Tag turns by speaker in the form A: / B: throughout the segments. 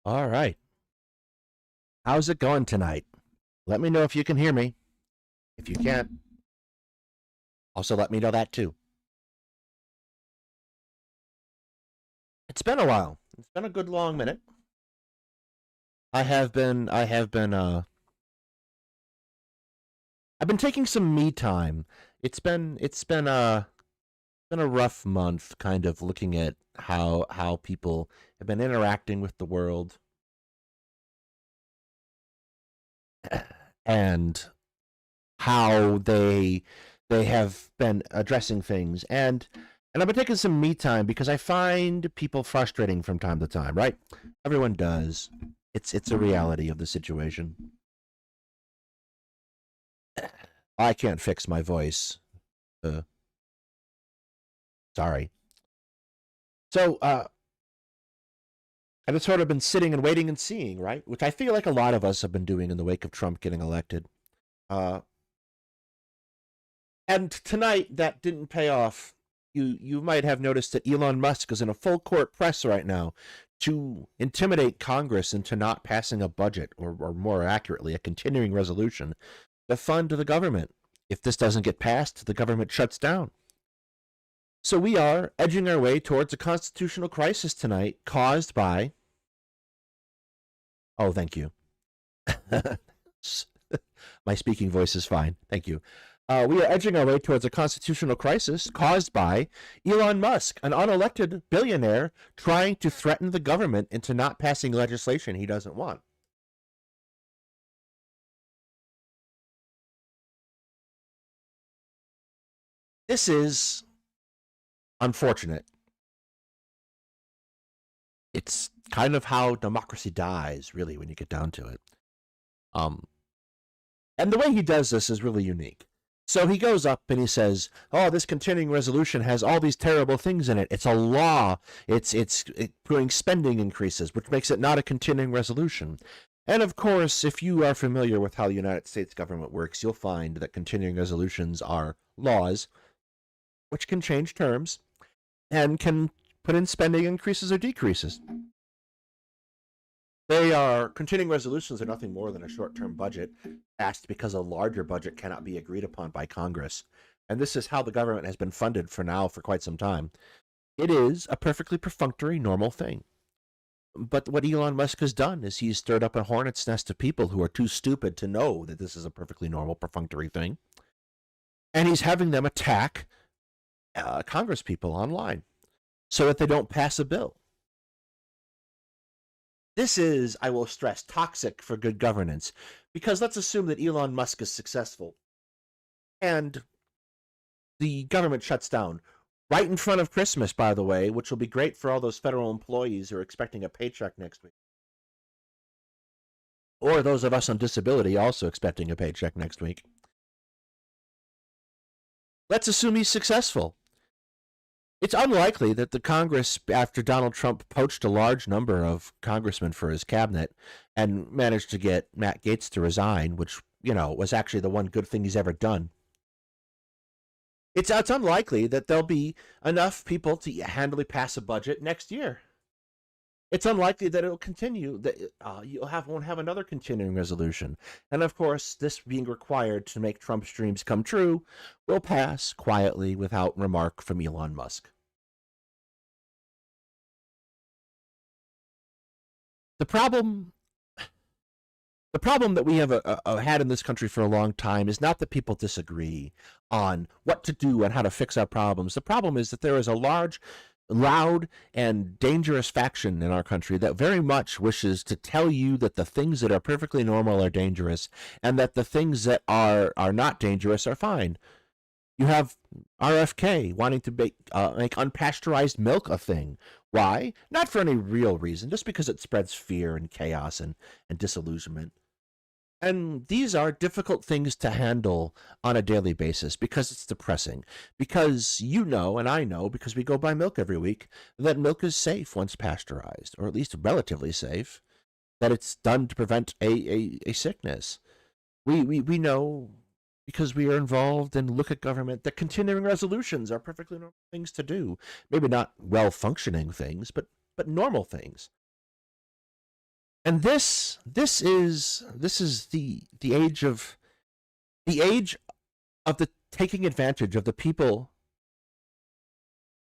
A: All right. How's it going tonight? Let me know if you can hear me. If you can't, also let me know that too. It's been a while. It's been a good long minute. I've been taking some me time. It's been a rough month kind of looking at how people have been interacting with the world and how they have been addressing things and I've been taking some me time because I find people frustrating from time to time, right? Everyone does. It's a reality of the situation. I can't fix my voice. Uh, Sorry. So I've sort of been sitting and waiting and seeing, right? Which I feel like a lot of us have been doing in the wake of Trump getting elected. Uh, and tonight that didn't pay off. You might have noticed that Elon Musk is in a full court press right now to intimidate Congress into not passing a budget, or more accurately, a continuing resolution to fund the government. If this doesn't get passed, the government shuts down. So we are edging our way towards a constitutional crisis tonight caused by. Oh, thank you. My speaking voice is fine. Thank you. We are edging our way towards a constitutional crisis caused by Elon Musk, an unelected billionaire trying to threaten the government into not passing legislation he doesn't want. This is unfortunate. It's kind of how democracy dies, really, when you get down to it. Um, and the way he does this is really unique. So he goes up and he says, "Oh, this continuing resolution has all these terrible things in it. It's a law. It's putting spending increases, which makes it not a continuing resolution." And of course, if you are familiar with how the United States government works, you'll find that continuing resolutions are laws which can change terms and can put in spending increases or decreases. They are continuing resolutions are nothing more than a short-term budget passed because a larger budget cannot be agreed upon by Congress. And this is how the government has been funded for quite some time. It is a perfectly perfunctory, normal thing. But what Elon Musk has done is he's stirred up a hornet's nest of people who are too stupid to know that this is a perfectly normal, perfunctory thing. And he's having them attack Congress people online so that they don't pass a bill. This is, I will stress, toxic for good governance, because let's assume that Elon Musk is successful and the government shuts down right in front of Christmas, by the way, which will be great for all those federal employees who are expecting a paycheck next week. Or those of us on disability also expecting a paycheck next week. Let's assume he's successful. It's unlikely that the Congress, after Donald Trump poached a large number of congressmen for his cabinet and managed to get Matt Gaetz to resign, which, was actually the one good thing he's ever done. It's unlikely that there'll be enough people to handily pass a budget next year. It's unlikely that it'll continue, that won't have another continuing resolution. And of course, this being required to make Trump's dreams come true will pass quietly without remark from Elon Musk. The problem the problem that we have had in this country for a long time is not that people disagree on what to do and how to fix our problems. The problem is that there is a large, loud, and dangerous faction in our country that very much wishes to tell you that the things that are perfectly normal are dangerous and that the things that are not dangerous are fine. You have RFK wanting to make unpasteurized milk a thing. Why? Not for any real reason, just because it spreads fear and chaos and disillusionment. And these are difficult things to handle on a daily basis because it's depressing. Because and I know, because we go buy milk every week, that milk is safe once pasteurized, or at least relatively safe, that it's done to prevent a sickness. We know because we are involved and look at government that continuing resolutions are perfectly normal things to do. Maybe not well functioning things, but normal things. And this is the age of the taking advantage of the people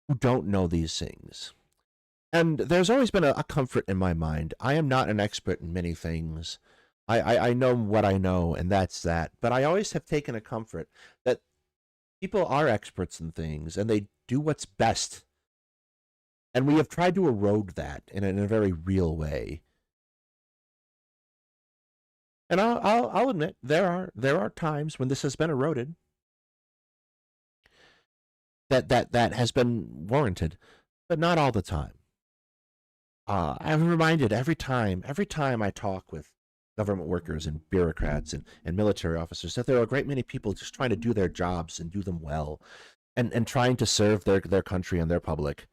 A: who don't know these things. And there's always been a comfort in my mind. I am not an expert in many things. I know what I know, and that's that. But I always have taken a comfort that people are experts in things, and they do what's best. And we have tried to erode that in a very real way. And I'll admit there are times when this has been eroded that has been warranted, but not all the time. I'm reminded every time I talk with government workers and bureaucrats and military officers that there are a great many people just trying to do their jobs and do them well, and trying to serve their country and their public.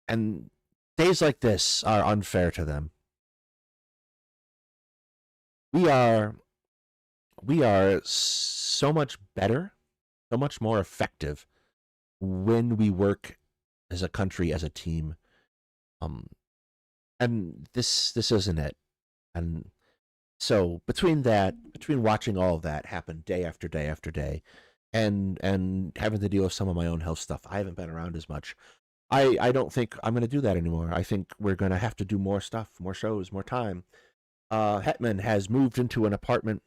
A: And days like this are unfair to them. We are so much better, so much more effective when we work as a country, as a team. Um, and this isn't it. And so between watching all of that happen day after day after day, and having to deal with some of my own health stuff, I haven't been around as much. I don't think I'm going to do that anymore. I think we're going to have to do more stuff, more shows, more time. Hetman has moved into an apartment.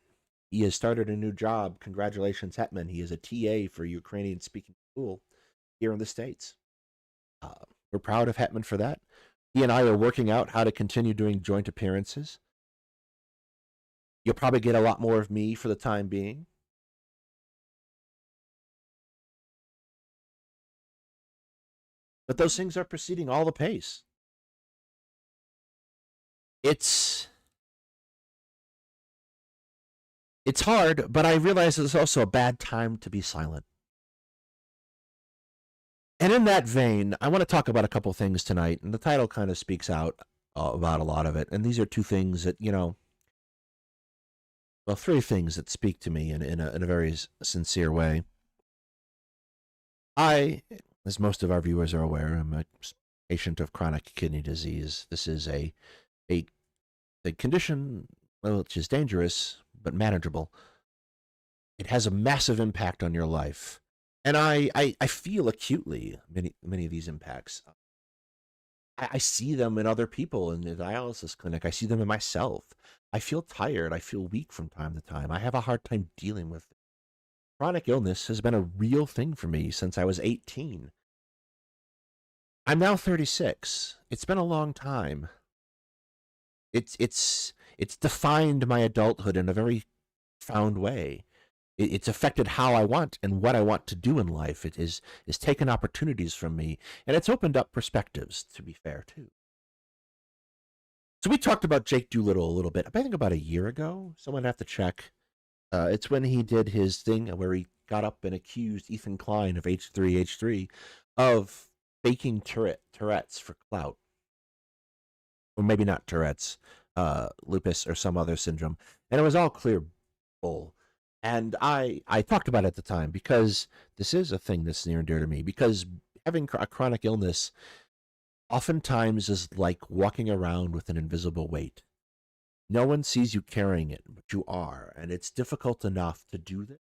A: He has started a new job. Congratulations, Hetman. He is a TA for Ukrainian speaking school here in the States. We're proud of Hetman for that. He and I are working out how to continue doing joint appearances. You'll probably get a lot more of me for the time being. But those things are proceeding all the pace. It's it's hard, but I realize it's also a bad time to be silent. And in that vein, I want to talk about a couple things tonight, and the title kind of speaks out about a lot of it. And these are two things that, well, three things that speak to me in a very sincere way. I, as most of our viewers are aware, am a patient of chronic kidney disease. This is a, a condition, well, which is dangerous but manageable. It has a massive impact on your life. And I feel acutely many of these impacts. I see them in other people in the dialysis clinic. I see them in myself. I feel tired. I feel weak from time to time. I have a hard time dealing with it. Chronic illness has been a real thing for me since I was 18. I'm now 36. It's been a long time. It's defined my adulthood in a very profound way. It's affected how I want and what I want to do in life. It is taken opportunities from me, and it's opened up perspectives, to be fair, too. So we talked about Jake Doolittle a little bit. I think about a year ago. Someone have to check. It's when he did his thing where he got up and accused Ethan Klein of H3H3 of faking Tourette's for clout. Or maybe not Tourette's, lupus or some other syndrome. And it was all clear bull. And I talked about it at the time because this is a thing that's near and dear to me. Because having a chronic illness oftentimes is like walking around with an invisible weight. No one sees you carrying it, but you are. And it's difficult enough to do this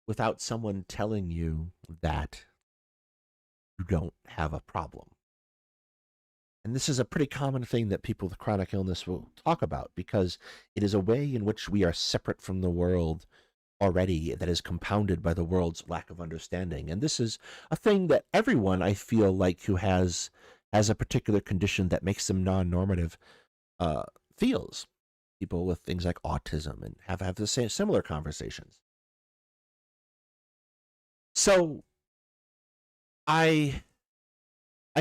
A: without someone telling you that you don't have a problem. And this is a pretty common thing that people with chronic illness will talk about because it is a way in which we are separate from the world already that is compounded by the world's lack of understanding. And this is a thing that everyone, I feel like, who has a particular condition that makes them non-normative feels. People with things like autism and have the same similar conversations. So I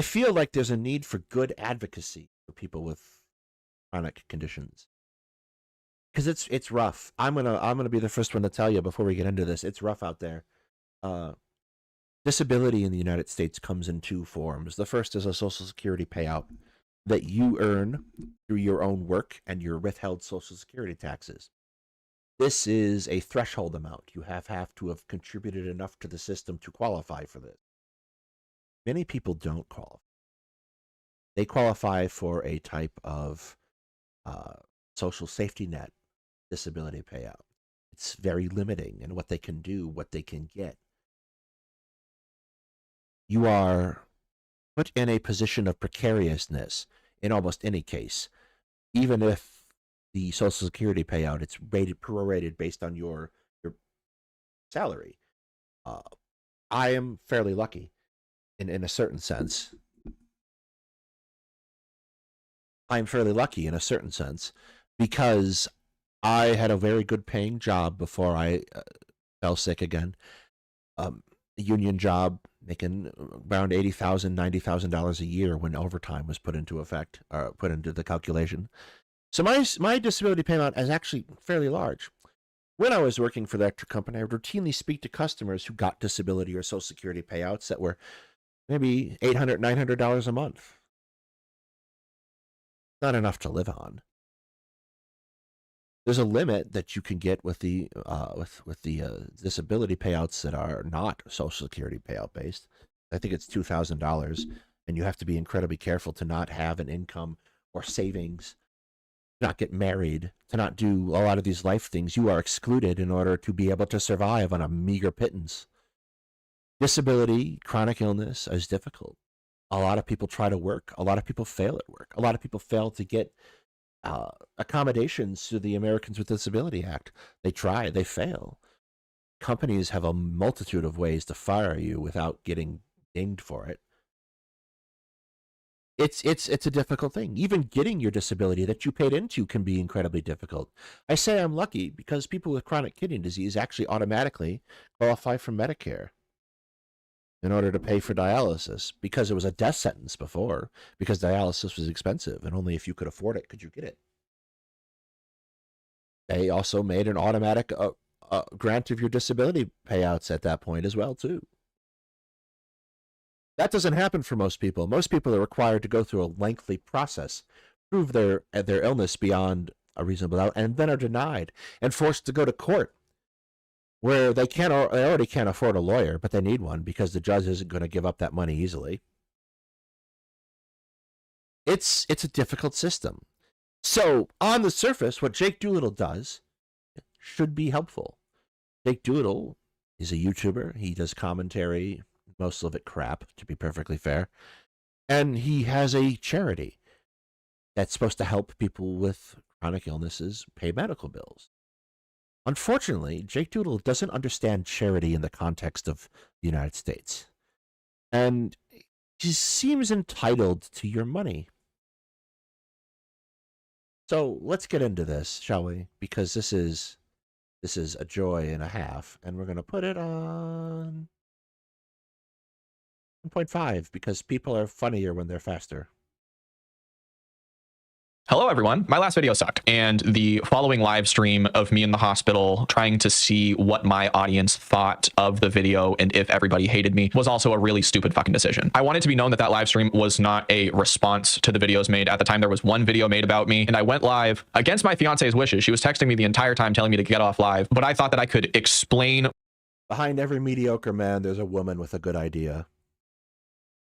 A: feel like there's a need for good advocacy for people with chronic conditions because it's rough. I'm gonna be the first one to tell you before we get into this. It's rough out there. Uh, Disability in the United States comes in two forms. The first is a Social Security payout that you earn through your own work and your withheld Social Security taxes. This is a threshold amount. You have to have contributed enough to the system to qualify for this. Many people don't qualify. they qualify for a type of social safety net disability payout. It's very limiting in what they can do, what they can get. You are put in a position of precariousness in almost any case, even if the Social Security payout, it's prorated based on your salary. I am fairly lucky in a certain sense. I'm fairly lucky in a certain sense because I had a very good paying job before I fell sick again. A union job making around $80,000, $90,000 a year when overtime was put into effect, or put into the calculation. So my disability payment is actually fairly large. When I was working for the electric company, I would routinely speak to customers who got disability or Social Security payouts that were maybe $800, $900 a month. Not enough to live on. There's a limit that you can get with the disability payouts that are not Social Security payout based. I think it's $2,000, and you have to be incredibly careful to not have an income or savings, to not get married, to not do a lot of these life things. You are excluded in order to be able to survive on a meager pittance. Disability, chronic illness is difficult. A lot of people try to work. A lot of people fail at work. A lot of people fail to get accommodations to the Americans with Disability Act. They try, they fail. Companies have a multitude of ways to fire you without getting dinged for it. It's a difficult thing. Even getting your disability that you paid into can be incredibly difficult. I say I'm lucky because people with chronic kidney disease actually automatically qualify for Medicare in order to pay for dialysis, because it was a death sentence before, because dialysis was expensive and only if you could afford it could you get it. They also made an automatic grant of your disability payouts at that point as well too. That doesn't happen for most people. Most people are required to go through a lengthy process, prove their illness beyond a reasonable doubt, and then are denied and forced to go to court, where they already can't afford a lawyer, but they need one because the judge isn't going to give up that money easily. It's a difficult system. So on the surface, what Jake Doolittle does should be helpful. Jake Doolittle is a YouTuber. He does commentary, most of it crap, to be perfectly fair. And he has a charity that's supposed to help people with chronic illnesses pay medical bills. Unfortunately, Jake Doolittle doesn't understand charity in the context of the United States. And he seems entitled to your money. So let's get into this, shall we? Because this is a joy and a half, and we're going to put it on 1.5 because people are funnier when they're faster.
B: Hello, everyone. My last video sucked, and the following live stream of me in the hospital trying to see what my audience thought of the video and if everybody hated me was also a really stupid fucking decision. I want it to be known that that live stream was not a response to the videos made. At the time, there was one video made about me, and I went live against my fiance's wishes. She was texting me the entire time telling me to get off live, but I thought that I could explain.
A: Behind every mediocre man, there's a woman with a good idea.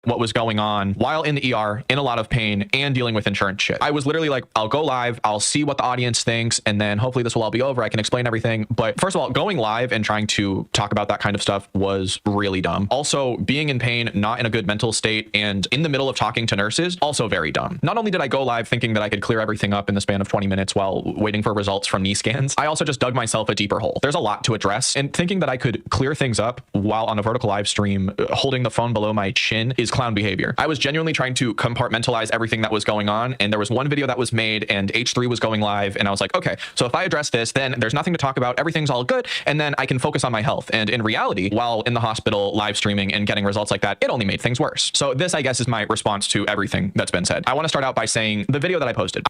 B: What was going on while in the ER, in a lot of pain, and dealing with insurance shit. I was literally like, I'll go live, I'll see what the audience thinks, and then hopefully this will all be over. I can explain everything. But first of all, going live and trying to talk about that kind of stuff was really dumb. Also, being in pain, not in a good mental state, and in the middle of talking to nurses, also very dumb. Not only did I go live thinking that I could clear everything up in the span of 20 minutes while waiting for results from knee scans, I also just dug myself a deeper hole. There's a lot to address, and thinking that I could clear things up while on a vertical live stream, holding the phone below my chin is clown behavior. I was genuinely trying to compartmentalize everything that was going on, and there was one video that was made and H3 was going live, and I was like, okay, so if I address this, then there's nothing to talk about, everything's all good, and then I can focus on my health. And in reality, while in the hospital live streaming and getting results like that, it only made things worse. So this, I guess, is my response to everything that's been said. I want to start out by saying the video that I posted.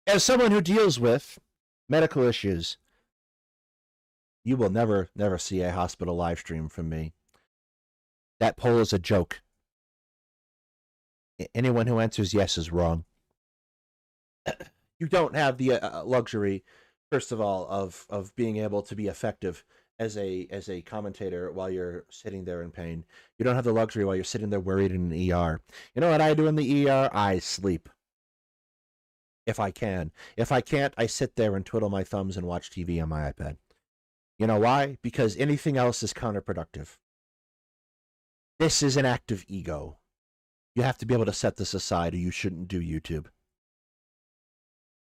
A: As someone who deals with medical issues, you will never see a hospital live stream from me. That poll is a joke. Anyone who answers yes is wrong. You don't have the luxury, first of all, of being able to be effective as a commentator while you're sitting there in pain. You don't have the luxury while you're sitting there worried in an ER. You know what I do in the ER? I sleep if I can. If I can't, I sit there and twiddle my thumbs and watch TV on my iPad. You know why? Because anything else is counterproductive. This is an act of ego. You have to be able to set this aside or you shouldn't do YouTube.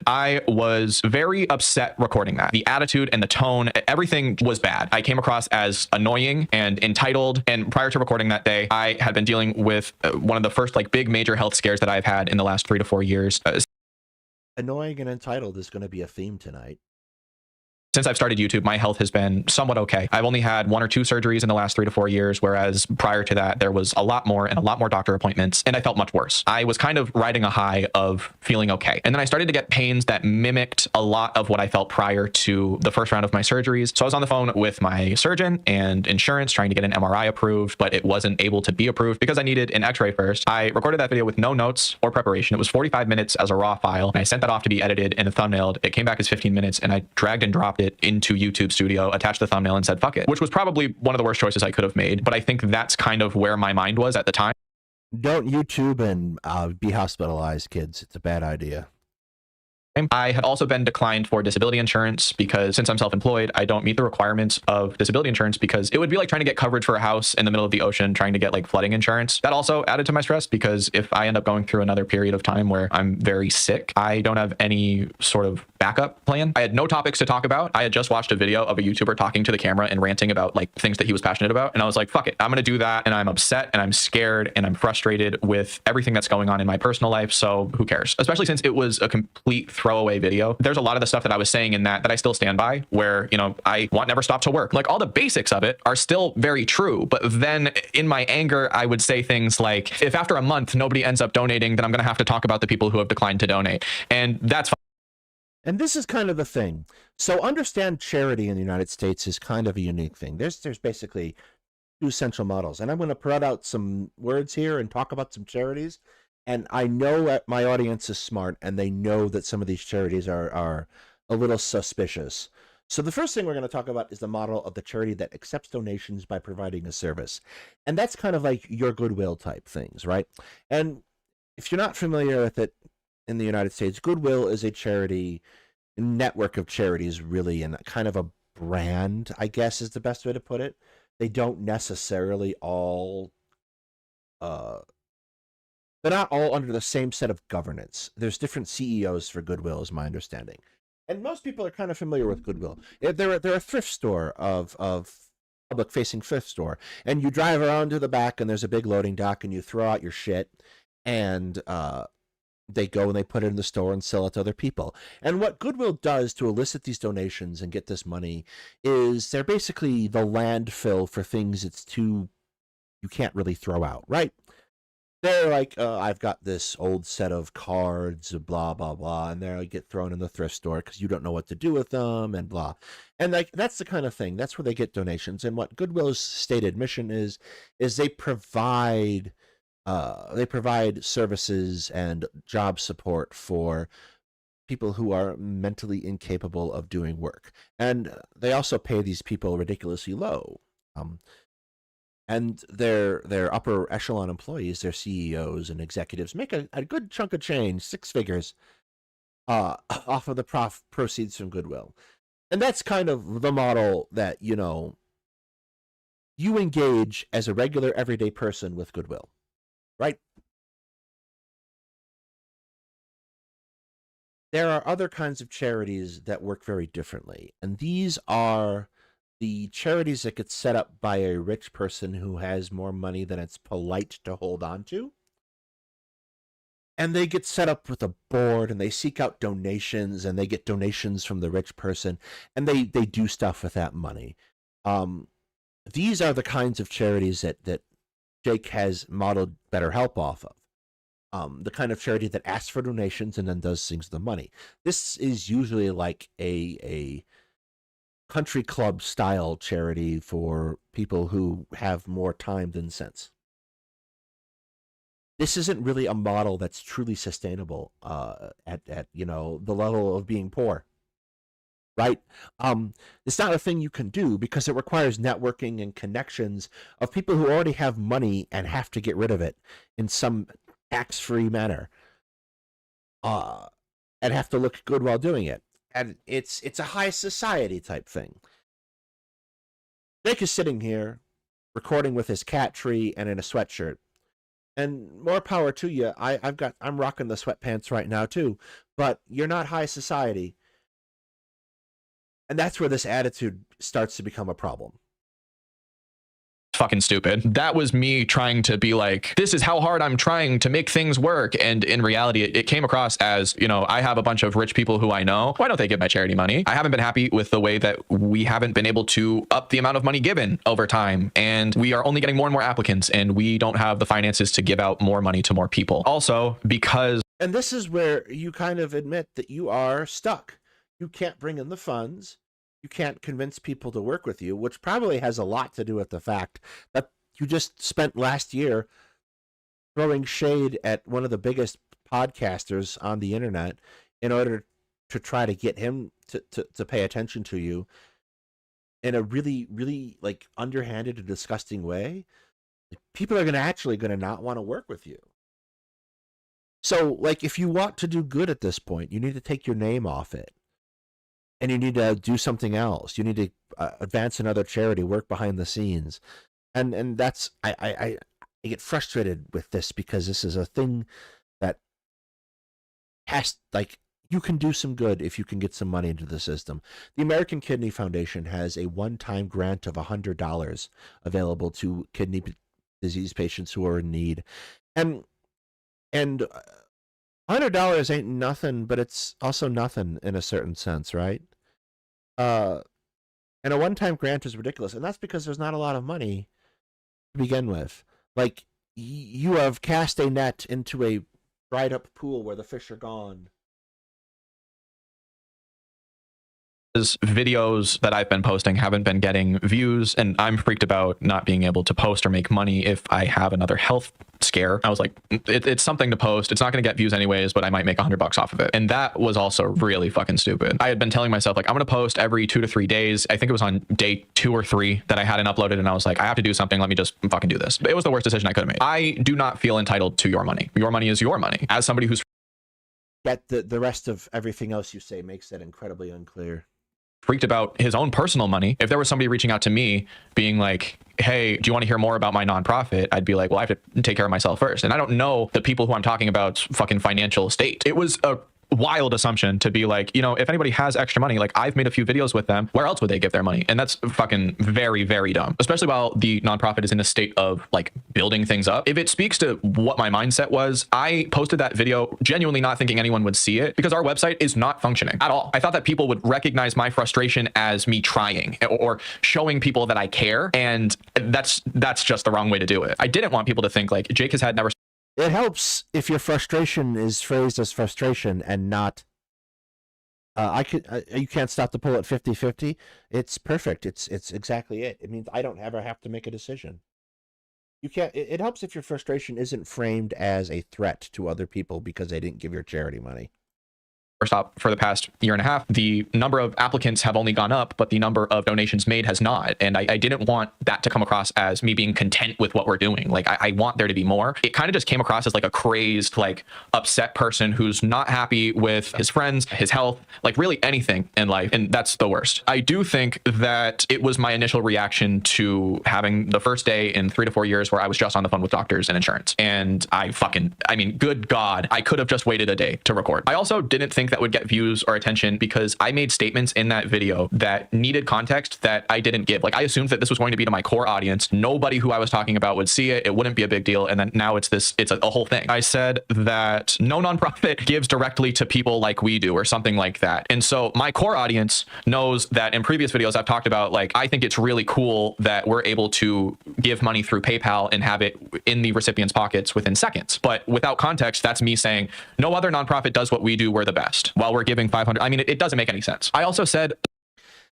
B: I was very upset recording that. The attitude and the tone, everything was bad. I came across as annoying and entitled. And prior to recording that day, I had been dealing with one of the first like big major health scares that I've had in the last 3 to 4 years.
A: Annoying and entitled is going to be a theme tonight.
B: Since I've started YouTube, my health has been somewhat okay. I've only had 1 or 2 surgeries in the last 3 to 4 years, whereas prior to that, there was a lot more and a lot more doctor appointments, and I felt much worse. I was kind of riding a high of feeling okay. And then I started to get pains that mimicked a lot of what I felt prior to the first round of my surgeries. So I was on the phone with my surgeon and insurance trying to get an MRI approved, but it wasn't able to be approved because I needed an x-ray first. I recorded that video with no notes or preparation. It was 45 minutes as a raw file, and I sent that off to be edited and thumbnailed. It came back as 15 minutes, and I dragged and dropped it into YouTube Studio, attached the thumbnail and said, fuck it, which was probably one of the worst choices I could have made. But I think that's kind of where my mind was at the time.
A: Don't YouTube and be hospitalized, kids. It's a bad idea.
B: I had also been declined for disability insurance because since I'm self-employed, I don't meet the requirements of disability insurance because it would be like trying to get coverage for a house in the middle of the ocean, trying to get like flooding insurance. That also added to my stress because if I end up going through another period of time where I'm very sick, I don't have any sort of backup plan. I had no topics to talk about. I had just watched a video of a YouTuber talking to the camera and ranting about like things that he was passionate about. And I was like, fuck it, I'm going to do that. And I'm upset and I'm scared and I'm frustrated with everything that's going on in my personal life. So who cares? Especially since it was a complete throwaway video. There's a lot of the stuff that I was saying in that I still stand by, where, you know, I want never stop to work. Like all the basics of it are still very true. But then in my anger, I would say things like, if after a month nobody ends up donating, then I'm going to have to talk about the people who have declined to donate. And that's fine.
A: And this is kind of the thing. So understand charity in the United States is kind of a unique thing. There's basically 2 central models. And I'm going to put out some words here and talk about some charities. And I know that my audience is smart and they know that some of these charities are a little suspicious. So the first thing we're going to talk about is the model of the charity that accepts donations by providing a service. And that's kind of like your Goodwill type things, right? And if you're not familiar with it in the United States, Goodwill is a charity, a network of charities really, and kind of a brand, I guess is the best way to put it. They don't necessarily all they're not all under the same set of governance. There's different CEOs for Goodwill, is my understanding. And most people are kind of familiar with Goodwill. They're a thrift store of public-facing thrift store. And you drive around to the back, and there's a big loading dock, and you throw out your shit, and they go and they put it in the store and sell it to other people. And what Goodwill does to elicit these donations and get this money is they're basically the landfill for things you can't really throw out, right? They're like, I've got this old set of cards, blah, blah, blah, and they get thrown in the thrift store because you don't know what to do with them, and blah. And like that's the kind of thing. That's where they get donations. And what Goodwill's stated mission is they provide services and job support for people who are mentally incapable of doing work. And they also pay these people ridiculously low. And their upper echelon employees, their CEOs and executives, make a good chunk of change, 6 figures, off of the proceeds from Goodwill. And that's kind of the model that, you know, you engage as a regular everyday person with Goodwill, right? There are other kinds of charities that work very differently. And these are the charities that get set up by a rich person who has more money than it's polite to hold on to. And they get set up with a board and they seek out donations and they get donations from the rich person and they do stuff with that money. These are the kinds of charities that Jake has modeled BetterHelp off of. The kind of charity that asks for donations and then does things with the money. This is usually like a country club style charity for people who have more time than sense. This isn't really a model that's truly sustainable at you know the level of being poor. right? It's not a thing you can do because it requires networking and connections of people who already have money and have to get rid of it in some tax-free manner, uh, and have to look good while doing it. And it's a high society type thing. Nick is sitting here recording with his cat tree and in a sweatshirt. And more power to you. I'm rocking the sweatpants right now too, but you're not high society. And that's where this attitude starts to become a problem.
B: Fucking stupid. That was me trying to be like, this is how hard I'm trying to make things work. And in reality, it came across as, you know, I have a bunch of rich people who I know. Why don't they give my charity money? I haven't been happy with the way that we haven't been able to up the amount of money given over time. And we are only getting more and more applicants, and we don't have the finances to give out more money to more people. Also, because...
A: And this is where you kind of admit that you are stuck. You can't bring in the funds. You can't convince people to work with you, which probably has a lot to do with the fact that you just spent last year throwing shade at one of the biggest podcasters on the internet in order to try to get him to pay attention to you in a really, really like underhanded and disgusting way. People are actually going to not want to work with you. So, like, if you want to do good at this point, you need to take your name off it. And you need to do something else. You need to advance another charity, work behind the scenes. And that's, I get frustrated with this because this is a thing that has, like, you can do some good if you can get some money into the system. The American Kidney Foundation has a one-time grant of $100 available to kidney disease patients who are in need. And $100 ain't nothing, but it's also nothing in a certain sense, right? And a one-time grant is ridiculous, and that's because there's not a lot of money to begin with. Like, you have cast a net into a dried-up pool where the fish are gone.
B: Videos that I've been posting haven't been getting views, and I'm freaked about not being able to post or make money if I have another health scare. I was like, it's something to post. It's not going to get views anyways, but I might make $100 off of it. And that was also really fucking stupid. I had been telling myself, like, I'm going to post every 2 to 3 days. I think it was on day 2 or 3 that I hadn't uploaded, and I was like, I have to do something. Let me just fucking do this. It was the worst decision I could have made. I do not feel entitled to your money. Your money is your money. As somebody who's...
A: Yet the rest of everything else you say makes that incredibly unclear.
B: Freaked about his own personal money. If there was somebody reaching out to me being like, hey, do you want to hear more about my nonprofit? I'd be like, well, I have to take care of myself first. And I don't know the people who I'm talking about's fucking financial state. It was a wild assumption to be like, you know, if anybody has extra money, like, I've made a few videos with them, where else would they give their money? And that's fucking very, very dumb, especially while the nonprofit is in a state of like building things up. If it speaks to what my mindset was, I posted that video genuinely not thinking anyone would see it because our website is not functioning at all. I thought that people would recognize my frustration as me trying or showing people that I care. And that's just the wrong way to do it. I didn't want people to think like Jake has had never...
A: It helps if your frustration is phrased as frustration and not, you can't stop the pull at 50-50. It's perfect. It's exactly it. It means I don't ever have to make a decision. You can't. It helps if your frustration isn't framed as a threat to other people because they didn't give your charity money.
B: Stop for the past year and a half. The number of applicants have only gone up, but the number of donations made has not. And I didn't want that to come across as me being content with what we're doing. Like, I want there to be more. It kind of just came across as like a crazed, like upset person who's not happy with his friends, his health, like really anything in life. And that's the worst. I do think that it was my initial reaction to having the first day in 3 to 4 years where I was just on the phone with doctors and insurance. And I mean, good God, I could have just waited a day to record. I also didn't think that would get views or attention because I made statements in that video that needed context that I didn't give. Like, I assumed that this was going to be to my core audience. Nobody who I was talking about would see it. It wouldn't be a big deal. And then now it's a whole thing. I said that no nonprofit gives directly to people like we do or something like that. And so my core audience knows that in previous videos I've talked about, like, I think it's really cool that we're able to give money through PayPal and have it in the recipient's pockets within seconds. But without context, that's me saying no other nonprofit does what we do. We're the best. While we're giving 500. I mean, it doesn't make any sense. I also said,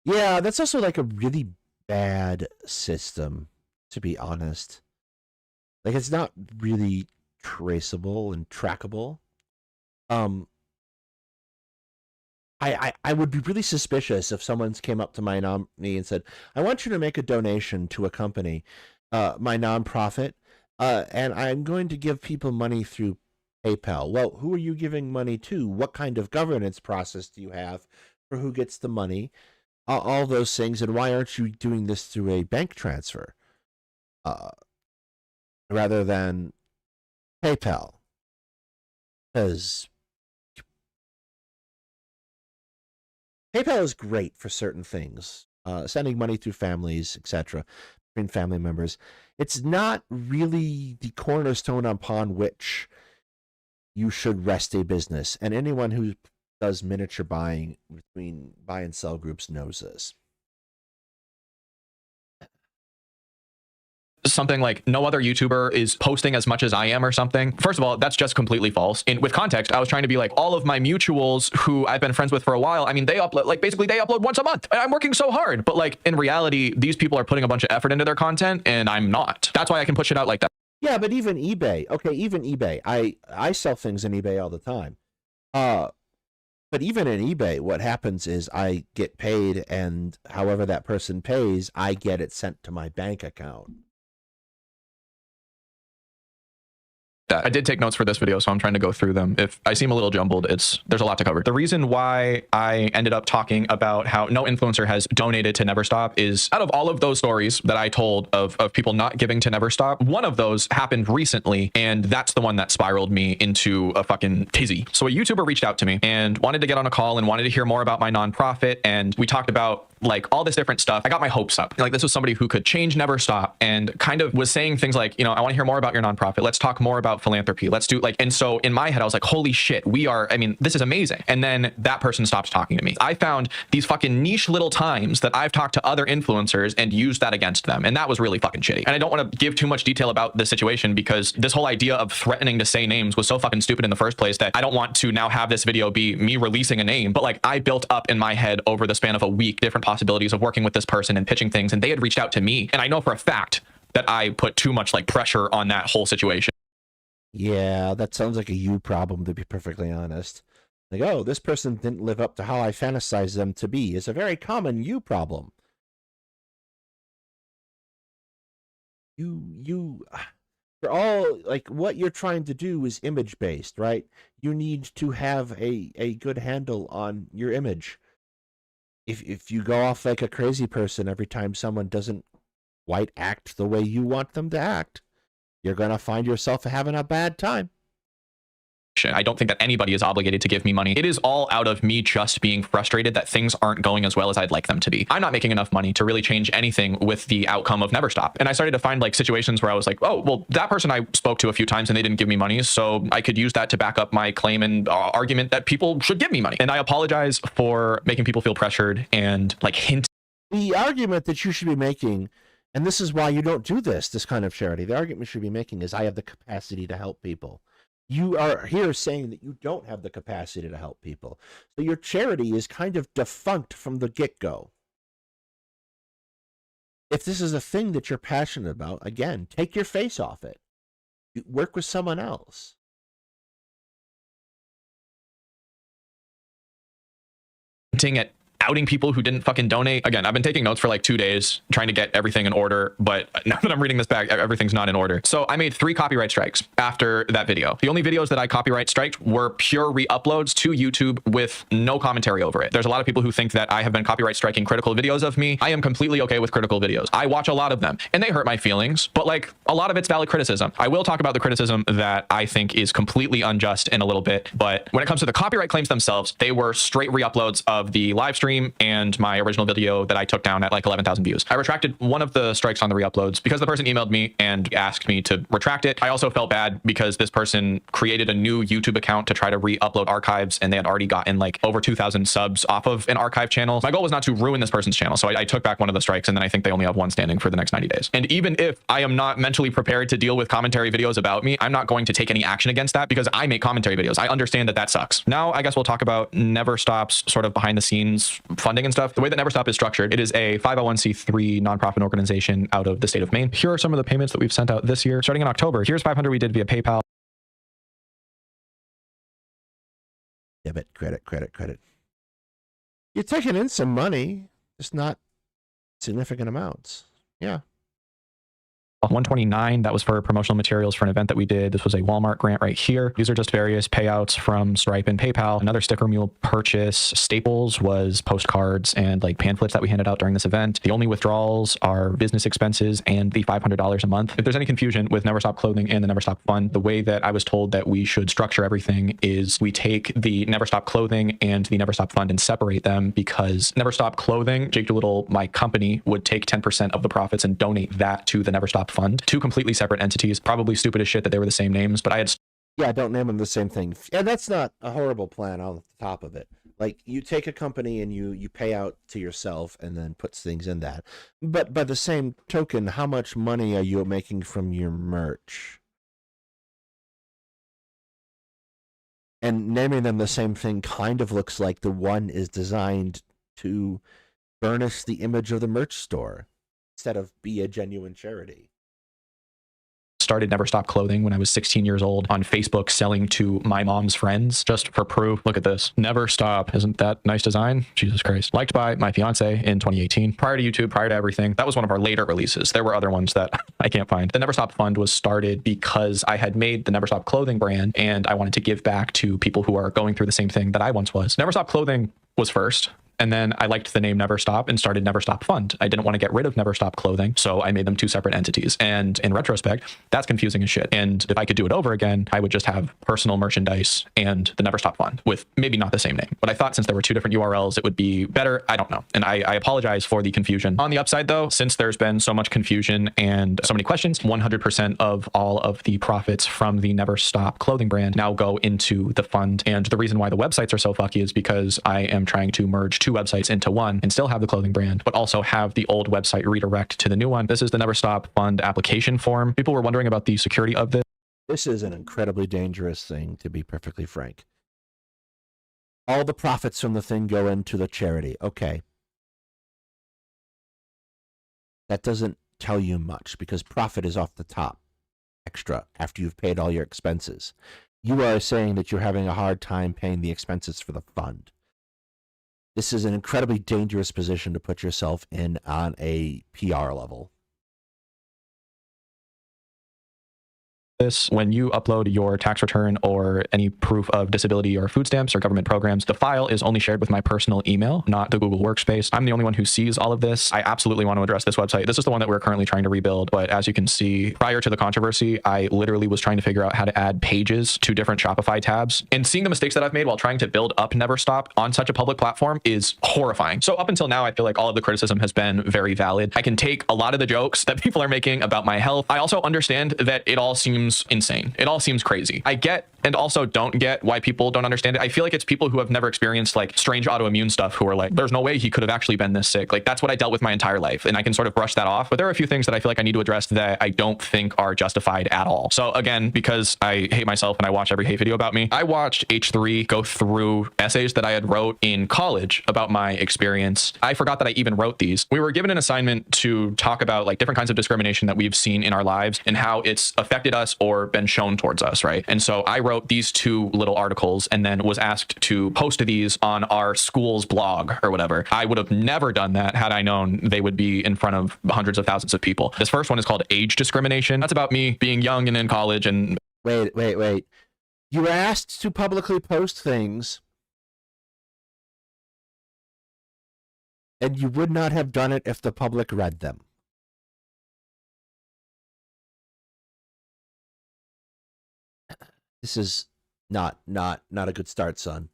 A: yeah, that's also like a really bad system, to be honest. Like, it's not really traceable and trackable. I would be really suspicious if someone came up to my nominee and said, I want you to make a donation to a company, my nonprofit, and I'm going to give people money through PayPal. Well, who are you giving money to? What kind of governance process do you have for who gets the money? All those things, and why aren't you doing this through a bank transfer rather than PayPal? Because PayPal is great for certain things, sending money through families, etc., between family members. It's not really the cornerstone upon which you should rest a business, and anyone who does miniature buying between buy and sell groups knows this.
B: Something like no other YouTuber is posting as much as I am or something. First of all, that's just completely false. And with context, I was trying to be like, all of my mutuals who I've been friends with for a while, I mean, they upload, like, basically they upload once a month. And I'm working so hard. But like, in reality, these people are putting a bunch of effort into their content and I'm not. That's why I can push it out like that.
A: Yeah, but even eBay. Okay, even eBay. I sell things in eBay all the time. But even in eBay, what happens is I get paid, and however that person pays, I get it sent to my bank account.
B: I did take notes for this video, so I'm trying to go through them. If I seem a little jumbled, there's a lot to cover. The reason why I ended up talking about how no influencer has donated to Never Stop is, out of all of those stories that I told of people not giving to Never Stop, one of those happened recently, and that's the one that spiraled me into a fucking tizzy. So a YouTuber reached out to me and wanted to get on a call and wanted to hear more about my nonprofit, and we talked about like all this different stuff. I got my hopes up. Like, this was somebody who could change Never Stop, and kind of was saying things like, you know, I want to hear more about your nonprofit. Let's talk more about philanthropy. Let's do like, and so in my head, I was like, holy shit, I mean, this is amazing. And then that person stopped talking to me. I found these fucking niche little times that I've talked to other influencers and used that against them. And that was really fucking shitty. And I don't want to give too much detail about this situation because this whole idea of threatening to say names was so fucking stupid in the first place that I don't want to now have this video be me releasing a name. But like, I built up in my head over the span of a week different possibilities of working with this person and pitching things, and they had reached out to me, and I know for a fact that I put too much like pressure on that whole situation.
A: Yeah, that sounds like a you problem, to be perfectly honest. Like, oh, this person didn't live up to how I fantasize them to be. It's a very common you problem. You're all like, what you're trying to do is image based, right? You need to have a good handle on your image. If you go off like a crazy person every time someone doesn't quite act the way you want them to act, you're going to find yourself having a bad time.
B: I don't think that anybody is obligated to give me money. It is all out of me just being frustrated that things aren't going as well as I'd like them to be. I'm not making enough money to really change anything with the outcome of Never Stop. And I started to find like situations where I was like, oh, well, that person I spoke to a few times and they didn't give me money, so I could use that to back up my claim and argument that people should give me money. And I apologize for making people feel pressured and like hint.
A: The argument that you should be making, and this is why you don't do this kind of charity, the argument you should be making is, I have the capacity to help people. You are here saying that you don't have the capacity to help people. So your charity is kind of defunct from the get-go. If this is a thing that you're passionate about, again, take your face off it. Work with someone else.
B: At outing people who didn't fucking donate. Again, I've been taking notes for like 2 days trying to get everything in order, but now that I'm reading this back, everything's not in order. So I made 3 copyright strikes after that video. The only videos that I copyright striked were pure re-uploads to YouTube with no commentary over it. There's a lot of people who think that I have been copyright striking critical videos of me. I am completely okay with critical videos. I watch a lot of them and they hurt my feelings, but like, a lot of it's valid criticism. I will talk about the criticism that I think is completely unjust in a little bit, but when it comes to the copyright claims themselves, they were straight re-uploads of the live stream and my original video that I took down at like 11,000 views. I retracted one of the strikes on the re-uploads because the person emailed me and asked me to retract it. I also felt bad because this person created a new YouTube account to try to re-upload archives, and they had already gotten like over 2,000 subs off of an archive channel. My goal was not to ruin this person's channel, so I took back one of the strikes, and then I think they only have one standing for the next 90 days. And even if I am not mentally prepared to deal with commentary videos about me, I'm not going to take any action against that because I make commentary videos. I understand that that sucks. Now, I guess we'll talk about Never Stop's sort of behind the scenes funding and stuff. The way that Never Stop is structured, it is a 501c3 nonprofit organization out of the state of Maine. Here are some of the payments that we've sent out this year. Starting in October, here's 500 we did via PayPal.
A: Debit, credit. You're taking in some money, just not significant amounts. Yeah.
B: 129, that was for promotional materials for an event that we did. This was a Walmart grant right here. These are just various payouts from Stripe and PayPal. Another sticker mule purchase. Staples was postcards and like pamphlets that we handed out during this event. The only withdrawals are business expenses and the $500 a month. If there's any confusion with Never Stop Clothing and the Never Stop Fund, the way that I was told that we should structure everything is we take the Never Stop Clothing and the Never Stop Fund and separate them, because Never Stop Clothing, Jake Doolittle, my company, would take 10% of the profits and donate that to the Never Stop Fund. Two completely separate entities. Probably stupid as shit that they were the same names, but I had...
A: Yeah, don't name them the same thing. And that's not a horrible plan on the top of it. Like, you take a company and you pay out to yourself and then puts things in that. But by the same token, how much money are you making from your merch? And naming them the same thing kind of looks like the one is designed to burnish the image of the merch store instead of be a genuine charity.
B: Started Never Stop Clothing when I was 16 years old on Facebook, selling to my mom's friends just for proof. Look at this. Never Stop. Isn't that nice design? Jesus Christ. Liked by my fiance in 2018. Prior to YouTube, prior to everything, that was one of our later releases. There were other ones that I can't find. The Never Stop Fund was started because I had made the Never Stop Clothing brand and I wanted to give back to people who are going through the same thing that I once was. Never Stop Clothing was first. And then I liked the name Never Stop and started Never Stop Fund. I didn't want to get rid of Never Stop Clothing, so I made them two separate entities. And in retrospect, that's confusing as shit. And if I could do it over again, I would just have personal merchandise and the Never Stop Fund with maybe not the same name. But I thought since there were two different URLs, it would be better. I don't know. And I apologize for the confusion. On the upside though, since there's been so much confusion and so many questions, 100% of all of the profits from the Never Stop Clothing brand now go into the fund. And the reason why the websites are so fucky is because I am trying to merge two websites into one and still have the clothing brand, but also have the old website redirect to the new one. This is the Never Stop Fund application form. People were wondering about the security of this.
A: This is an incredibly dangerous thing, to be perfectly frank. All the profits from the thing go into the charity. Okay. That doesn't tell you much because profit is off the top extra after you've paid all your expenses. You are saying that you're having a hard time paying the expenses for the fund. This is an incredibly dangerous position to put yourself in on a PR level.
B: This, when you upload your tax return or any proof of disability or food stamps or government programs, the file is only shared with my personal email, not the Google Workspace. I'm the only one who sees all of this. I absolutely want to address this website. This is the one that we're currently trying to rebuild. But as you can see, prior to the controversy, I literally was trying to figure out how to add pages to different Shopify tabs. And seeing the mistakes that I've made while trying to build up Never Stop on such a public platform is horrifying. So up until now, I feel like all of the criticism has been very valid. I can take a lot of the jokes that people are making about my health. I also understand that it all seems insane. It all seems crazy. I get and also don't get why people don't understand it. I feel like it's people who have never experienced like strange autoimmune stuff who are like, there's no way he could have actually been this sick. Like that's what I dealt with my entire life. And I can sort of brush that off. But there are a few things that I feel like I need to address that I don't think are justified at all. So again, because I hate myself and I watch every hate video about me, I watched H3 go through essays that I had wrote in college about my experience. I forgot that I even wrote these. We were given an assignment to talk about like different kinds of discrimination that we've seen in our lives and how it's affected us or been shown towards us, right? And so I wrote these two little articles and then was asked to post these on our school's blog or whatever. I would have never done that had I known they would be in front of hundreds of thousands of people. This first one is called Age Discrimination. That's about me being young and in college and...
A: Wait. You were asked to publicly post things and you would not have done it if the public read them. This is not a good start, son.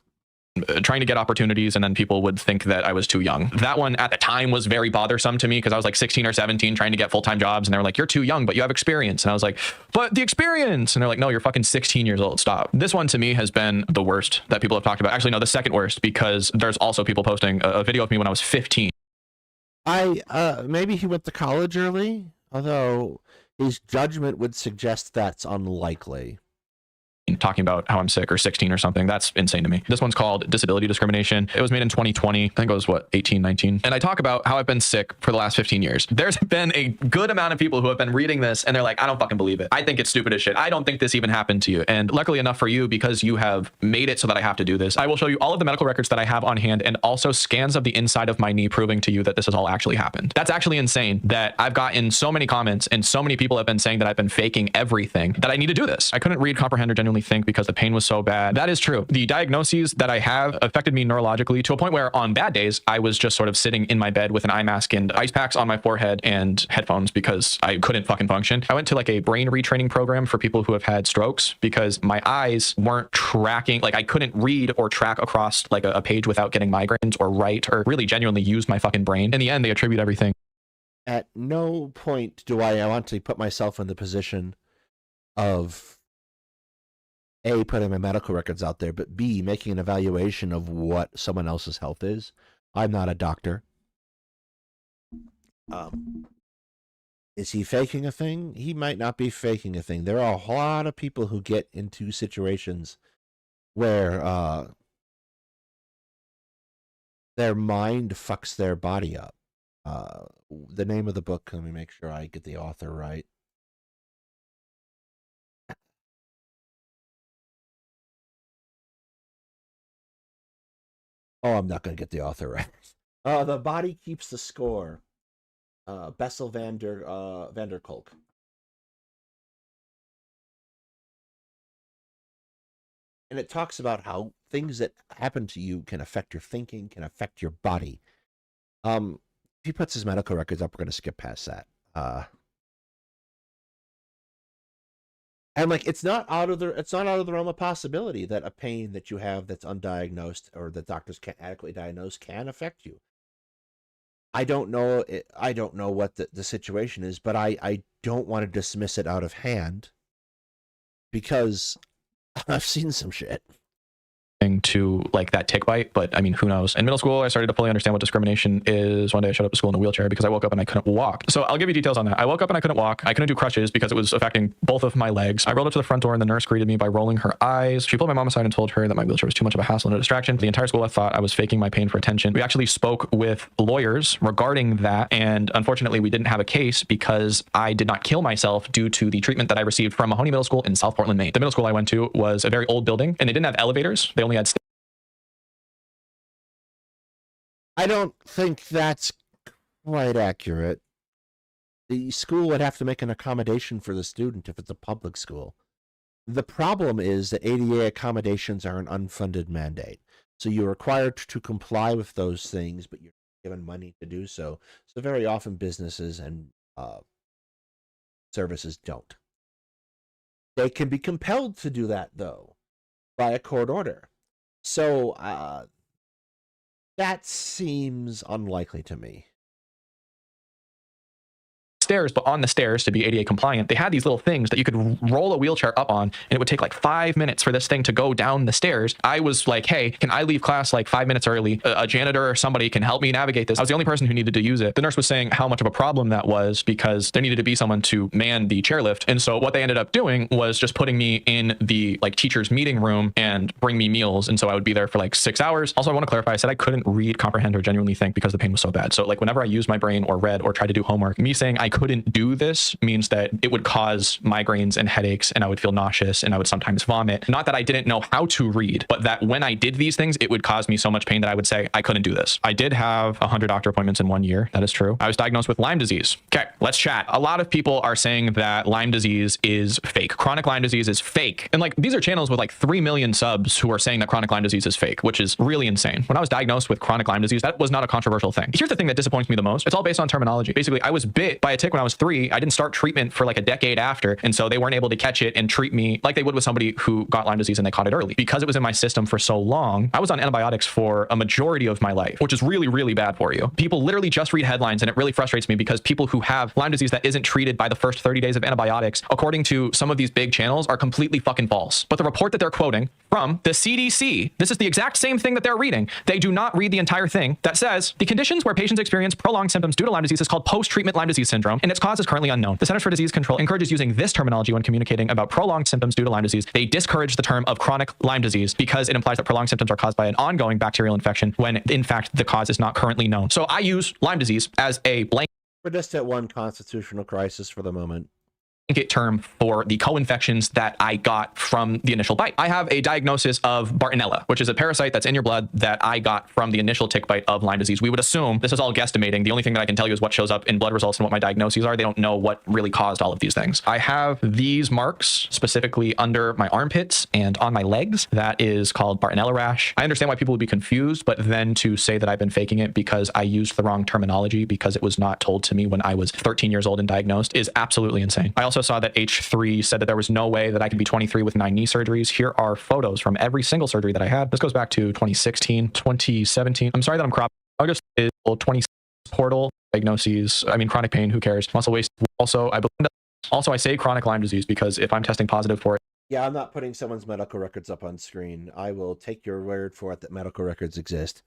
B: Trying to get opportunities and then people would think that I was too young. That one at the time was very bothersome to me because I was like 16 or 17 trying to get full-time jobs and they were like, you're too young, but you have experience. And I was like, but the experience. And they're like, no, you're fucking 16 years old. Stop. This one to me has been the worst that people have talked about. Actually, no, the second worst because there's also people posting a video of me when I was 15.
A: Maybe he went to college early, although his judgment would suggest that's unlikely.
B: talking about how I'm sick, or 16 or something. That's insane to me. This one's called Disability Discrimination. It was made in 2020. I think it was what, 18, 19. And I talk about how I've been sick for the last 15 years. There's been a good amount of people who have been reading this and they're like, I don't fucking believe it. I think it's stupid as shit. I don't think this even happened to you. And luckily enough for you, because you have made it so that I have to do this, I will show you all of the medical records that I have on hand and also scans of the inside of my knee proving to you that this has all actually happened. That's actually insane that I've gotten so many comments and so many people have been saying that I've been faking everything, that I need to do this. I couldn't read, comprehend, or genuinely think because the pain was so bad. That is true. The diagnoses that I have affected me neurologically to a point where on bad days, I was just sort of sitting in my bed with an eye mask and ice packs on my forehead and headphones because I couldn't fucking function. I went to like a brain retraining program for people who have had strokes because my eyes weren't tracking, like I couldn't read or track across like a page without getting migraines or write or really genuinely use my fucking brain. In the end, they attribute everything.
A: At no point do I want to put myself in the position of A, putting my medical records out there, but B, making an evaluation of what someone else's health is. I'm not a doctor. Is he faking a thing? He might not be faking a thing. There are a lot of people who get into situations where their mind fucks their body up. The name of the book, let me make sure I get the author right. Oh, I'm not going to get the author right. The Body Keeps the Score. Bessel van der Kolk. And it talks about how things that happen to you can affect your thinking, can affect your body. If he puts his medical records up, we're going to skip past that. And like, it's not out of the realm of possibility that a pain that you have that's undiagnosed or that doctors can't adequately diagnose can affect you. I don't know what the situation is, but I don't want to dismiss it out of hand because I've seen some shit.
B: To like that tick bite, but I mean, who knows? In middle school, I started to fully understand what discrimination is. One day I showed up to school in a wheelchair because I woke up and I couldn't walk. So I'll give you details on that. I woke up and I couldn't walk. I couldn't do crutches because it was affecting both of my legs. I rolled up to the front door and the nurse greeted me by rolling her eyes. She pulled my mom aside and told her that my wheelchair was too much of a hassle and a distraction. The entire school, I thought I was faking my pain for attention. We actually spoke with lawyers regarding that, and unfortunately we didn't have a case because I did not kill myself due to the treatment that I received from Mahoney Middle School in South Portland, Maine. The middle school I went to was a very old building and they didn't have elevators. They only had
A: I don't think that's quite accurate. The school would have to make an accommodation for the student if it's a public school. The problem is that ADA accommodations are an unfunded mandate. So you're required to comply with those things, but you're given money to do so. So very often businesses and services don't. They can be compelled to do that, though, by a court order. So that seems unlikely to me.
B: stairs, but on the stairs, to be ADA compliant, they had these little things that you could roll a wheelchair up on, and it would take like 5 minutes for this thing to go down the stairs. I was like, hey, can I leave class like 5 minutes early? A janitor or somebody can help me navigate this. I was the only person who needed to use it. The nurse was saying how much of a problem that was because there needed to be someone to man the chairlift. And so what they ended up doing was just putting me in the like teacher's meeting room and bring me meals. And so I would be there for like 6 hours. Also, I want to clarify, I said I couldn't read, comprehend, or genuinely think because the pain was so bad. So like whenever I used my brain or read or tried to do homework, me saying I couldn't do this means that it would cause migraines and headaches, and I would feel nauseous, and I would sometimes vomit. Not that I didn't know how to read, but that when I did these things, it would cause me so much pain that I would say I couldn't do this. I did have 100 doctor appointments in 1 year. That is true. I was diagnosed with Lyme disease. Okay, let's chat. A lot of people are saying that Lyme disease is fake. Chronic Lyme disease is fake. And like these are channels with like 3 million subs who are saying that chronic Lyme disease is fake, which is really insane. When I was diagnosed with chronic Lyme disease, that was not a controversial thing. Here's the thing that disappoints me the most. It's all based on terminology. Basically, I was bit by a tick when I was 3. I didn't start treatment for like a decade after. And so they weren't able to catch it and treat me like they would with somebody who got Lyme disease and they caught it early. Because it was in my system for so long, I was on antibiotics for a majority of my life, which is really, really bad for you. People literally just read headlines, and it really frustrates me because people who have Lyme disease that isn't treated by the first 30 days of antibiotics, according to some of these big channels, are completely fucking false. But the report that they're quoting from the CDC. This is the exact same thing that they're reading. They do not read the entire thing that says the conditions where patients experience prolonged symptoms due to Lyme disease is called post-treatment Lyme disease syndrome, and its cause is currently unknown. The Centers for Disease Control encourages using this terminology when communicating about prolonged symptoms due to Lyme disease. They discourage the term of chronic Lyme disease because it implies that prolonged symptoms are caused by an ongoing bacterial infection when in fact the cause is not currently known. So I use Lyme disease as a blanket.
A: We're just at one constitutional crisis for the moment.
B: Term for the co-infections that I got from the initial bite. I have a diagnosis of Bartonella, which is a parasite that's in your blood that I got from the initial tick bite of Lyme disease. We would assume, this is all guesstimating, the only thing that I can tell you is what shows up in blood results and what my diagnoses are. They don't know what really caused all of these things. I have these marks specifically under my armpits and on my legs. That is called Bartonella rash. I understand why people would be confused, but then to say that I've been faking it because I used the wrong terminology because it was not told to me when I was 13 years old and diagnosed is absolutely insane. I also saw that H3 said that there was no way that I could be 23 with 9 knee surgeries. Here are photos from every single surgery that I had. This goes back to 2016, 2017. I'm sorry that I'm cropping. August is 20 portal diagnoses. I mean, chronic pain, who cares? Muscle waste. Also, I say chronic Lyme disease because if I'm testing positive for it.
A: Yeah, I'm not putting someone's medical records up on screen. I will take your word for it that medical records exist.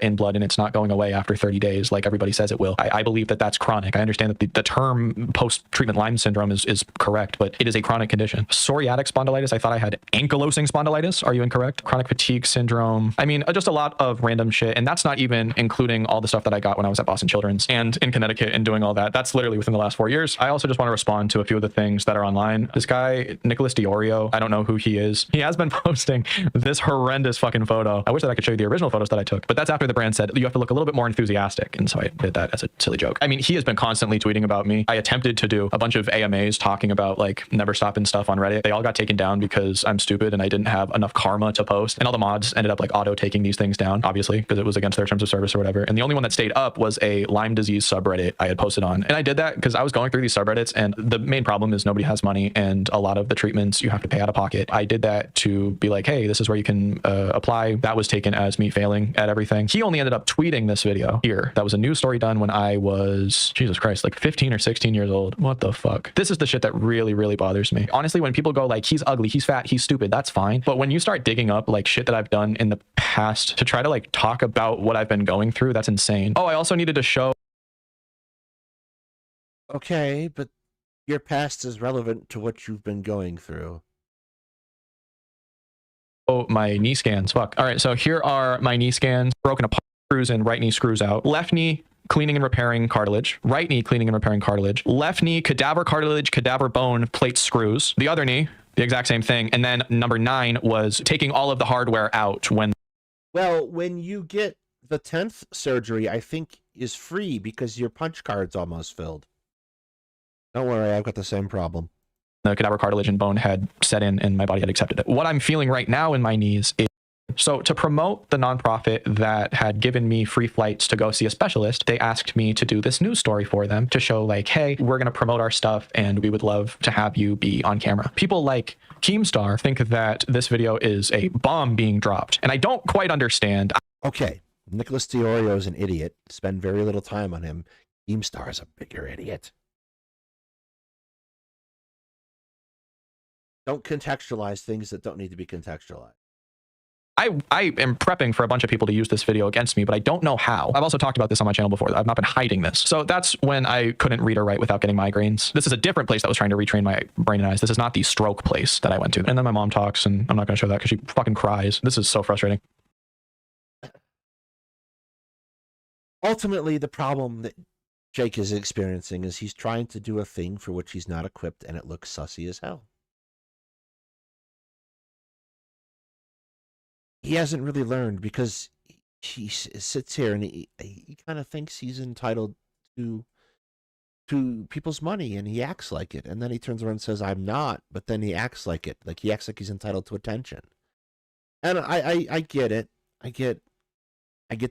B: In blood and it's not going away after 30 days like everybody says it will. I believe that that's chronic. I understand that the term post-treatment Lyme syndrome is correct, but it is a chronic condition. Psoriatic spondylitis, I thought I had ankylosing spondylitis. Are you incorrect? Chronic fatigue syndrome. I mean, just a lot of random shit, and that's not even including all the stuff that I got when I was at Boston Children's and in Connecticut and doing all that. That's literally within the last 4 years. I also just want to respond to a few of the things that are online. This guy, Nicholas Diorio, I don't know who he is. He has been posting this horrendous fucking photo. I wish that I could show you the original photos that I took, but that's after the brand said you have to look a little bit more enthusiastic, and so I did that as a silly joke. I mean, he has been constantly tweeting about me. I attempted to do a bunch of AMAs talking about like never stopping stuff on Reddit. They all got taken down because I'm stupid and I didn't have enough karma to post, and all the mods ended up like auto taking these things down, obviously because it was against their terms of service or whatever. And the only one that stayed up was a Lyme disease subreddit I had posted on, and I did that because I was going through these subreddits, and the main problem is nobody has money, and a lot of the treatments you have to pay out of pocket. I did that to be like, hey, this is where you can apply. That was taken as me failing at everything. He only ended up tweeting this video here. That was a news story done when I was, Jesus Christ, like 15 or 16 years old. What the fuck? This is the shit that really, really bothers me. Honestly, when people go like, he's ugly, he's fat, he's stupid, that's fine. But when you start digging up like shit that I've done in the past to try to like talk about what I've been going through, that's insane. Oh, I also needed to show.
A: Okay, but your past is relevant to what you've been going through.
B: Oh, my knee scans. Fuck. All right, so here are my knee scans. Broken apart. Screws in, right knee screws out, left knee cleaning and repairing cartilage, right knee cleaning and repairing cartilage, left knee cadaver cartilage, cadaver bone, plate screws, the other knee the exact same thing, and then number 9 was taking all of the hardware out when.
A: Well, when you get the 10th surgery, I think is free because your punch card's almost filled. Don't worry, I've got the same problem.
B: The cadaver cartilage and bone had set in and my body had accepted it. What I'm feeling right now in my knees is. So to promote the nonprofit that had given me free flights to go see a specialist, they asked me to do this news story for them to show like, hey, we're going to promote our stuff and we would love to have you be on camera. People like Keemstar think that this video is a bomb being dropped, and I don't quite understand.
A: Okay, Nicholas Diorio is an idiot. Spend very little time on him. Keemstar is a bigger idiot. Don't contextualize things that don't need to be contextualized.
B: I am prepping for a bunch of people to use this video against me, but I don't know how. I've also talked about this on my channel before. I've not been hiding this. So that's when I couldn't read or write without getting migraines. This is a different place that was trying to retrain my brain and eyes. This is not the stroke place that I went to. And then my mom talks, and I'm not going to show that because she fucking cries. This is so frustrating.
A: Ultimately, the problem that Jake is experiencing is he's trying to do a thing for which he's not equipped, and it looks sussy as hell. He hasn't really learned because he sits here and he kind of thinks he's entitled to people's money, and he acts like it. And then he turns around and says, I'm not, but then he acts like it. Like he acts like he's entitled to attention. And I get it. I get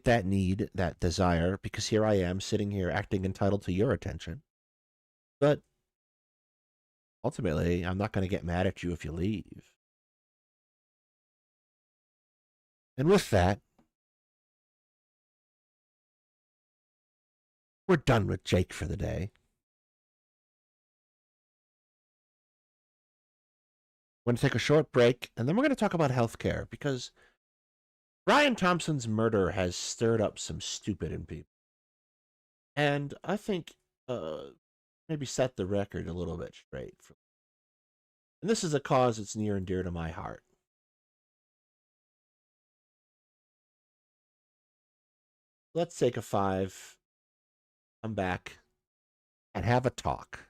A: that need, that desire, because here I am sitting here acting entitled to your attention. But ultimately, I'm not going to get mad at you if you leave. And with that, we're done with Jake for the day. We're going to take a short break, and then we're going to talk about healthcare, because Brian Thompson's murder has stirred up some stupid in people. And I think maybe set the record a little bit straight. And this is a cause that's near and dear to my heart. Let's take a 5, come back, and have a talk.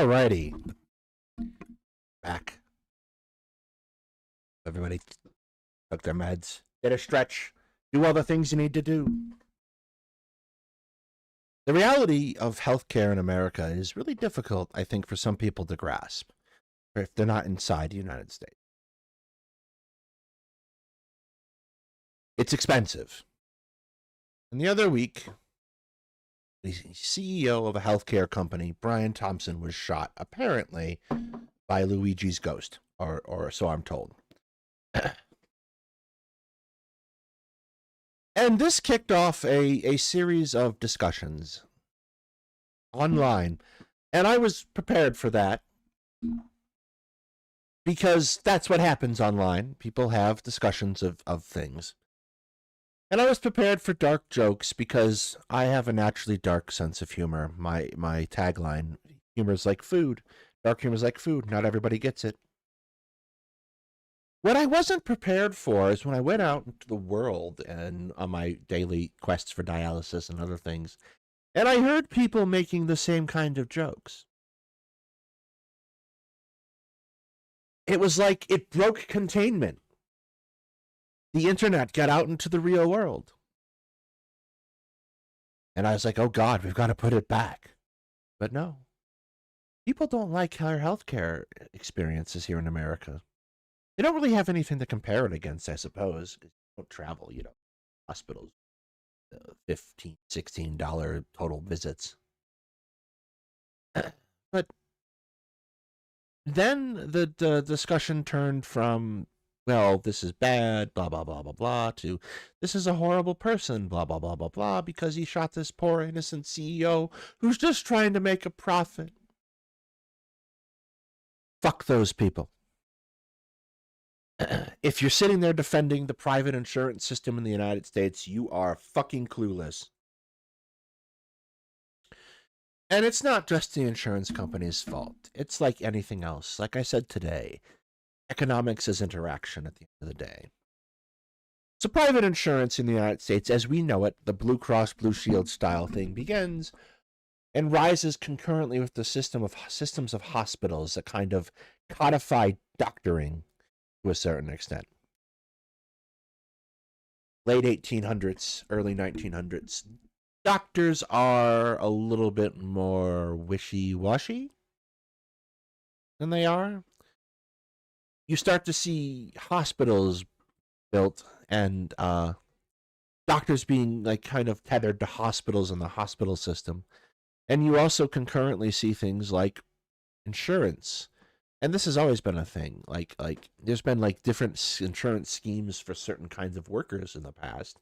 A: Alrighty. Back. Everybody took their meds. Get a stretch. Do all the things you need to do. The reality of healthcare in America is really difficult, I think, for some people to grasp if they're not inside the United States. It's expensive. And the other week, the CEO of a healthcare company, Brian Thompson, was shot, apparently, by Luigi's ghost, or so I'm told. And this kicked off a series of discussions online. And I was prepared for that because that's what happens online. People have discussions of things. And I was prepared for dark jokes because I have a naturally dark sense of humor. My tagline, humor's like food. Dark humor's like food. Not everybody gets it. What I wasn't prepared for is when I went out into the world and on my daily quests for dialysis and other things, and I heard people making the same kind of jokes. It was like it broke containment. The internet got out into the real world. And I was like, oh God, we've got to put it back. But no. People don't like our healthcare experiences here in America. They don't really have anything to compare it against, I suppose. You don't travel, hospitals. $15, $16 total visits. But then the discussion turned from, well, this is bad, blah, blah, blah, blah, blah, to this is a horrible person, blah, blah, blah, blah, blah, because he shot this poor innocent CEO who's just trying to make a profit. Fuck those people. If you're sitting there defending the private insurance system in the United States, you are fucking clueless. And it's not just the insurance company's fault. It's like anything else. Like I said today, economics is interaction at the end of the day. So private insurance in the United States, as we know it, the Blue Cross Blue Shield style thing begins and rises concurrently with the systems of hospitals, a kind of codified doctoring to a certain extent. Late 1800s, early 1900s. Doctors are a little bit more wishy-washy than they are. You start to see hospitals built and doctors being like kind of tethered to hospitals and the hospital system. And you also concurrently see things like insurance. And this has always been a thing. Like there's been like different insurance schemes for certain kinds of workers in the past.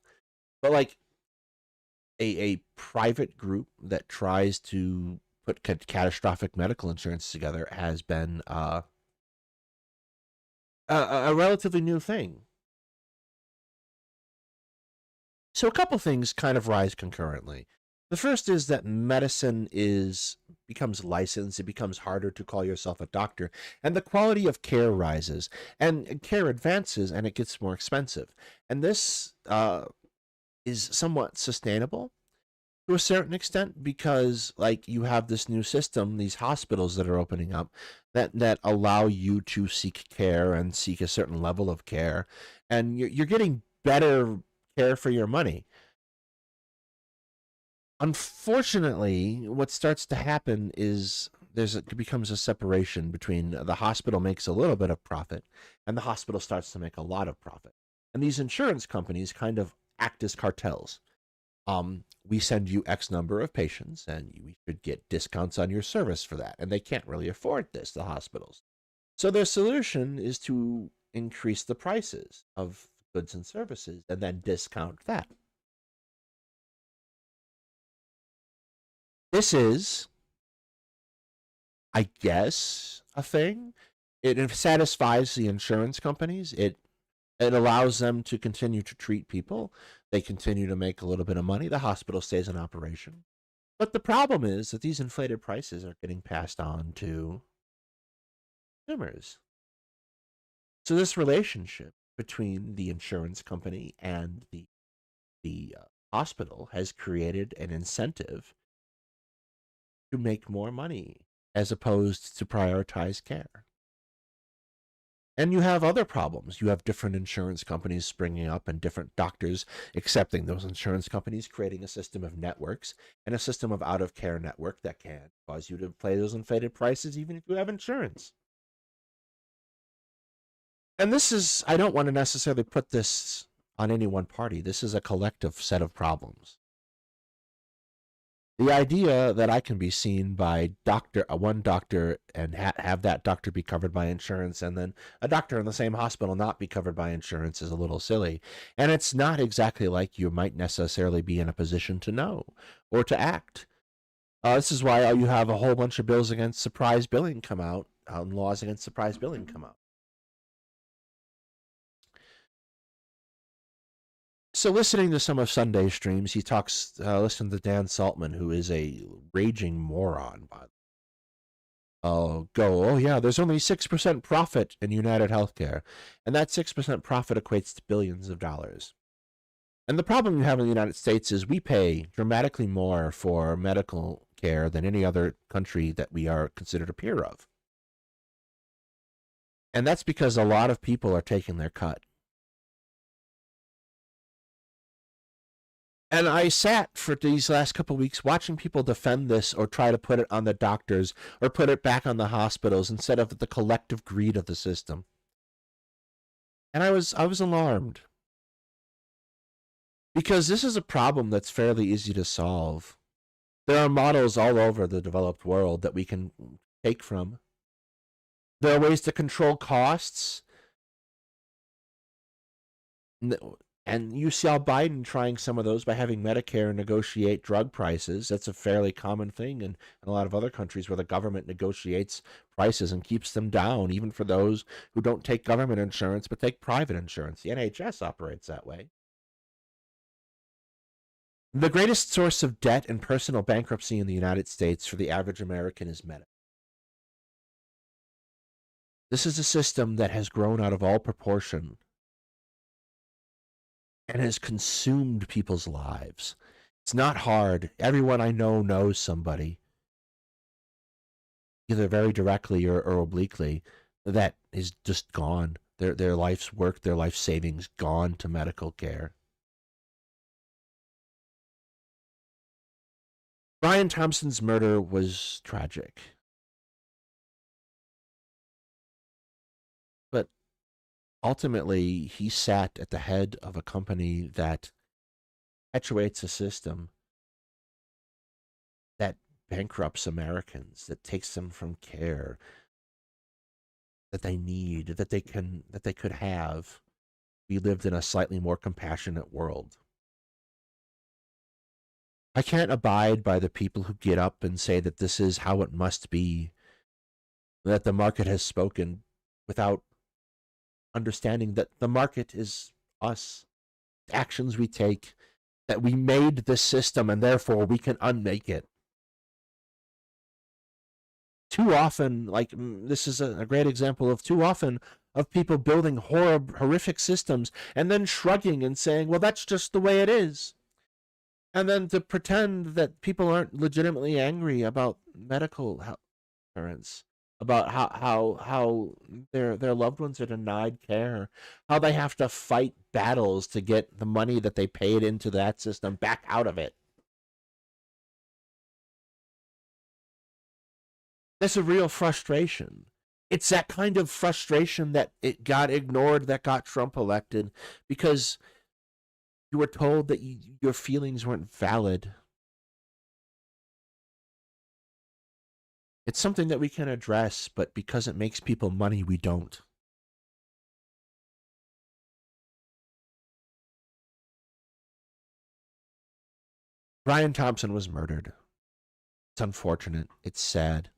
A: But like a private group that tries to put catastrophic medical insurance together has been a relatively new thing. So a couple things kind of rise concurrently. The first is that medicine becomes licensed. It becomes harder to call yourself a doctor, and the quality of care rises, and care advances, and it gets more expensive. And this is somewhat sustainable to a certain extent because, like, you have this new system, these hospitals that are opening up that allow you to seek care and seek a certain level of care, and you're getting better care for your money. Unfortunately, what starts to happen is it becomes a separation between the hospital makes a little bit of profit and the hospital starts to make a lot of profit. And these insurance companies kind of act as cartels. We send you X number of patients and we should get discounts on your service for that. And they can't really afford this, the hospitals. So their solution is to increase the prices of goods and services and then discount that. This is, I guess, a thing. It satisfies the insurance companies. It allows them to continue to treat people. They continue to make a little bit of money. The hospital stays in operation. But the problem is that these inflated prices are getting passed on to consumers. So this relationship between the insurance company and the hospital has created an incentive to make more money as opposed to prioritize care. And you have other problems. You have different insurance companies springing up and different doctors accepting those insurance companies, creating a system of networks and a system of out-of-care network that can cause you to pay those inflated prices even if you have insurance. And this is, I don't want to necessarily put this on any one party. This is a collective set of problems. The idea that I can be seen by one doctor and have that doctor be covered by insurance and then a doctor in the same hospital not be covered by insurance is a little silly. And it's not exactly like you might necessarily be in a position to know or to act. This is why you have a whole bunch of bills against surprise billing come out, and laws against surprise billing come out. So listening to some of Sunday's streams, he talks, listen to Dan Saltman, who is a raging moron. Oh yeah, there's only 6% profit in United Healthcare. And that 6% profit equates to billions of dollars. And the problem you have in the United States is we pay dramatically more for medical care than any other country that we are considered a peer of. And that's because a lot of people are taking their cut. And I sat for these last couple of weeks watching people defend this or try to put it on the doctors or put it back on the hospitals instead of the collective greed of the system. And I was alarmed. Because this is a problem that's fairly easy to solve. There are models all over the developed world that we can take from. There are ways to control costs. And you saw Biden trying some of those by having Medicare negotiate drug prices. That's a fairly common thing in a lot of other countries where the government negotiates prices and keeps them down, even for those who don't take government insurance but take private insurance. The NHS operates that way. The greatest source of debt and personal bankruptcy in the United States for the average American is Medicare. This is a system that has grown out of all proportion and has consumed people's lives. It's not hard. Everyone I know knows somebody, either very directly or obliquely, that is just gone. Their life's work, their life savings gone to medical care. Brian Thompson's murder was tragic. But ultimately, he sat at the head of a company that perpetuates a system that bankrupts Americans, that takes them from care that they need, that they could have. We lived in a slightly more compassionate world. I can't abide by the people who get up and say that this is how it must be, that the market has spoken, without understanding that the market is us, the actions we take, that we made this system and therefore we can unmake it. Too often, like this is a great example of too often of people building horrific systems and then shrugging and saying, well, that's just the way it is. And then to pretend that people aren't legitimately angry about medical insurance, about how their loved ones are denied care, how they have to fight battles to get the money that they paid into that system back out of it. That's a real frustration. It's that kind of frustration that it got ignored, that got Trump elected, because you were told that your feelings weren't valid. It's something that we can address, but because it makes people money, we don't. Brian Thompson was murdered. It's unfortunate. It's sad.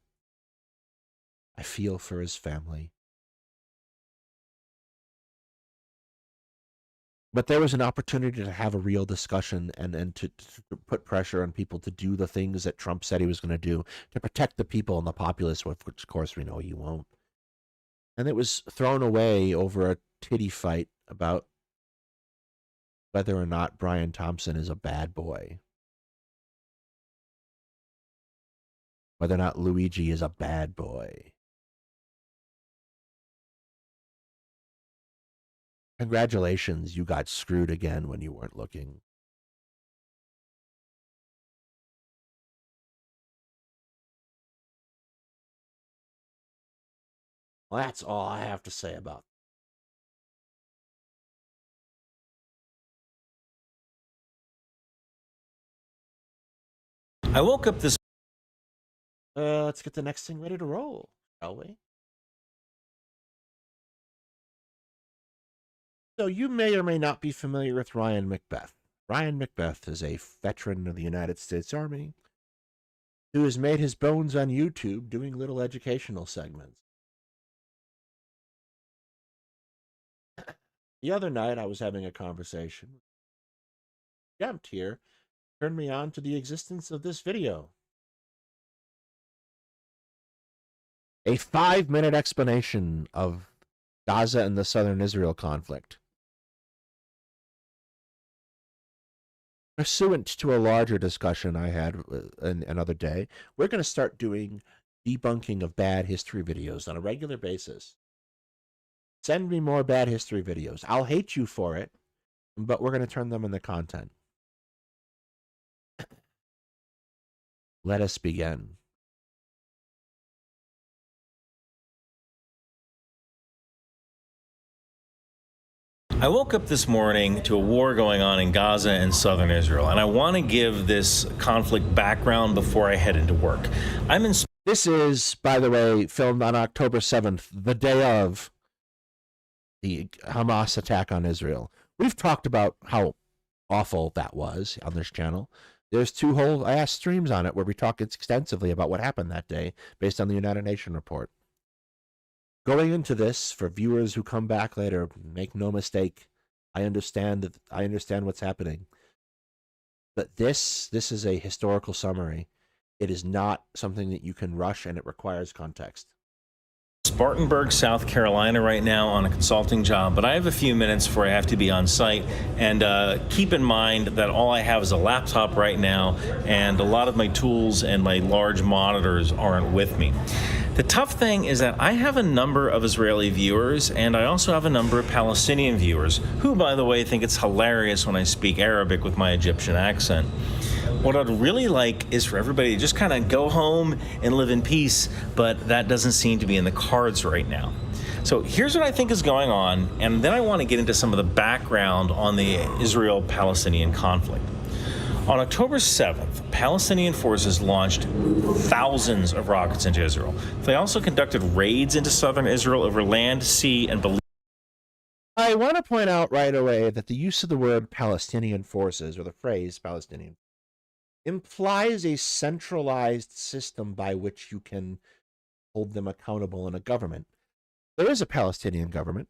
A: I feel for his family. But there was an opportunity to have a real discussion and to put pressure on people to do the things that Trump said he was going to do to protect the people and the populace, which of course we know he won't. And it was thrown away over a titty fight about whether or not Brian Thompson is a bad boy. whether or not Luigi is a bad boy. Congratulations, you got screwed again when you weren't looking. Well, that's all I have to say about
C: I woke up this.
A: Let's get the next thing ready to roll, shall we? So you may or may not be familiar with Ryan Macbeth. Ryan Macbeth is a veteran of the United States Army who has made his bones on YouTube doing little educational segments. The other night, I was having a conversation. Jumped here, turned me on to the existence of this video. A 5-minute explanation of Gaza and the southern Israel conflict. Pursuant to a larger discussion I had another day, we're going to start doing debunking of bad history videos on a regular basis. Send me more bad history videos. I'll hate you for it, but we're going to turn them into content. Let us begin.
C: I woke up this morning to a war going on in Gaza and southern Israel, and I want to give this conflict background before I head into work.
A: This is, by the way, filmed on October 7th, the day of the Hamas attack on Israel. We've talked about how awful that was on this channel. There's 2 whole ass streams on it where we talk extensively about what happened that day based on the United Nations report. Going into this, for viewers who come back later, make no mistake, I understand what's happening. But this is a historical summary. It is not something that you can rush, and it requires context.
C: Spartanburg, South Carolina right now on a consulting job, but I have a few minutes before I have to be on site, and keep in mind that all I have is a laptop right now, and a lot of my tools and my large monitors aren't with me. The tough thing is that I have a number of Israeli viewers, and I also have a number of Palestinian viewers, who, by the way, think it's hilarious when I speak Arabic with my Egyptian accent. What I'd really like is for everybody to just kind of go home and live in peace, but that doesn't seem to be in the cards right now. So here's what I think is going on, and then I want to get into some of the background on the Israel-Palestinian conflict. On October 7th, Palestinian forces launched thousands of rockets into Israel. They also conducted raids into southern Israel over land, sea, and
A: I want to point out right away that the use of the word Palestinian forces, or the phrase Palestinian, implies a centralized system by which you can hold them accountable in a government. There is a Palestinian government,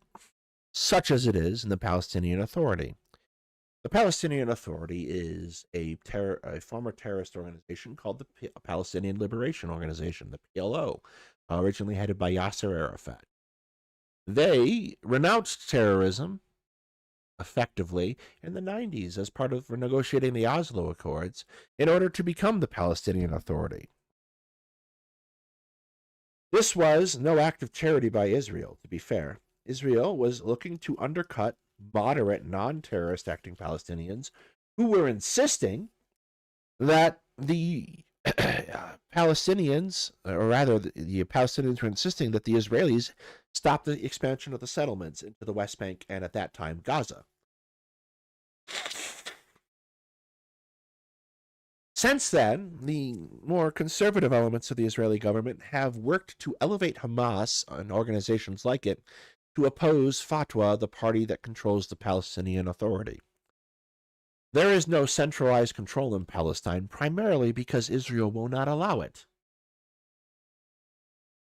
A: such as it is in the Palestinian Authority. The Palestinian Authority is a former terrorist organization called the Palestinian Liberation Organization, the PLO, originally headed by Yasser Arafat. They renounced terrorism effectively in the 90s as part of negotiating the Oslo Accords in order to become the Palestinian Authority. This was no act of charity by Israel, to be fair. Israel was looking to undercut moderate, non-terrorist acting Palestinians who were insisting that the Palestinians, or rather the Palestinians were insisting that the Israelis stop the expansion of the settlements into the West Bank and at that time Gaza. Since then, the more conservative elements of the Israeli government have worked to elevate Hamas and organizations like it to oppose Fatwa, the party that controls the Palestinian Authority. There is no centralized control in Palestine, primarily because Israel will not allow it.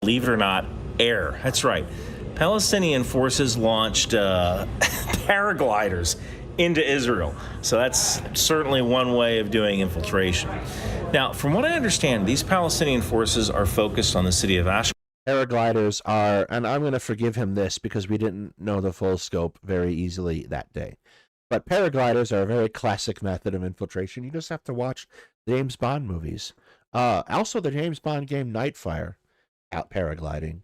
C: Believe it or not, air. That's right. Palestinian forces launched paragliders into Israel. So that's certainly one way of doing infiltration. Now, from what I understand, these Palestinian forces are focused on the city of Ashkelon.
A: Paragliders are, and I'm going to forgive him this because we didn't know the full scope very easily that day. But paragliders are a very classic method of infiltration. You just have to watch James Bond movies. Also, the James Bond game Nightfire, out paragliding.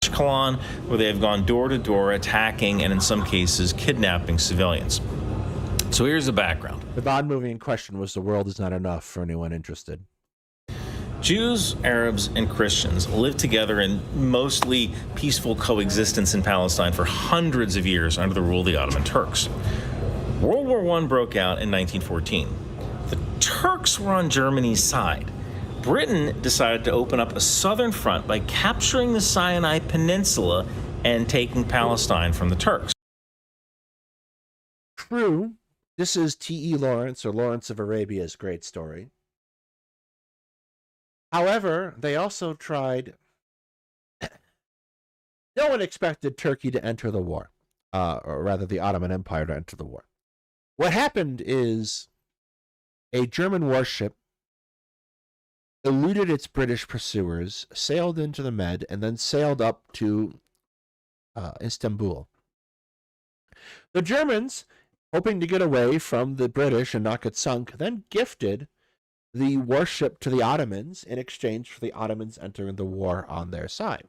C: Ashkelon, where they have gone door to door attacking and in some cases kidnapping civilians. So here's the background.
A: The Bond movie in question was The World Is Not Enough, for anyone interested.
C: Jews, Arabs, and Christians lived together in mostly peaceful coexistence in Palestine for hundreds of years under the rule of the Ottoman Turks. World War I broke out in 1914. The Turks were on Germany's side. Britain decided to open up a southern front by capturing the Sinai Peninsula and taking Palestine from the Turks.
A: True. This is T.E. Lawrence, or Lawrence of Arabia's great story. However, they also tried... No one expected Turkey to enter the war, or rather the Ottoman Empire to enter the war. What happened is a German warship eluded its British pursuers, sailed into the Med, and then sailed up to Istanbul. The Germans, hoping to get away from the British and not get sunk, then gifted the warship to the Ottomans in exchange for the Ottomans entering the war on their side.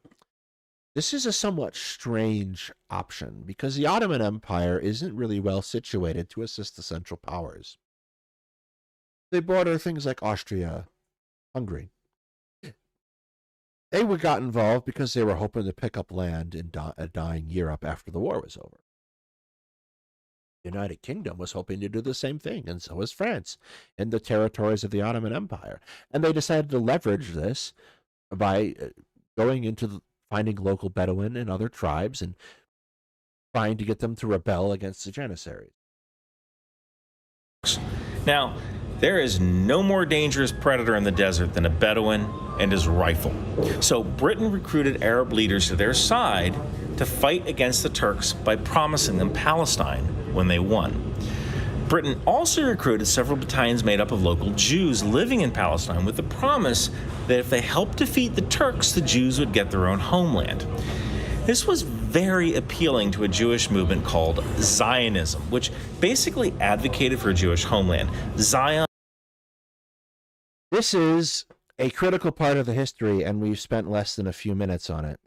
A: This is a somewhat strange option because the Ottoman Empire isn't really well situated to assist the Central Powers. They border things like Austria, Hungary. They got involved because they were hoping to pick up land in a dying Europe after the war was over. The United Kingdom was hoping to do the same thing, and so was France in the territories of the Ottoman Empire. And they decided to leverage this by going into finding local Bedouin and other tribes and trying to get them to rebel against the Janissaries.
C: Now, there is no more dangerous predator in the desert than a Bedouin and his rifle. So Britain recruited Arab leaders to their side to fight against the Turks by promising them Palestine when they won. Britain also recruited several battalions made up of local Jews living in Palestine with the promise that if they helped defeat the Turks, the Jews would get their own homeland. This was very appealing to a Jewish movement called Zionism, which basically advocated for a Jewish homeland.
A: This is a critical part of the history, and we've spent less than a few minutes on it.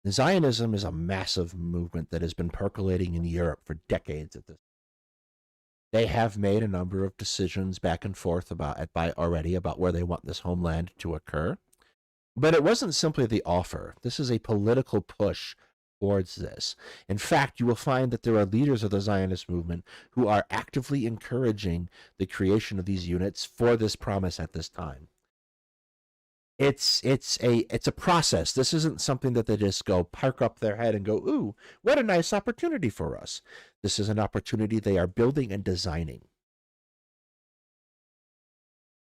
A: Zionism is a massive movement that has been percolating in Europe for decades at this point. They have made a number of decisions back and forth about where they want this homeland to occur. But it wasn't simply the offer. This is a political push towards this. In fact, you will find that there are leaders of the Zionist movement who are actively encouraging the creation of these units for this promise at this time. It's a process. This isn't something that they just go park up their head and go, ooh, what a nice opportunity for us. This is an opportunity they are building and designing.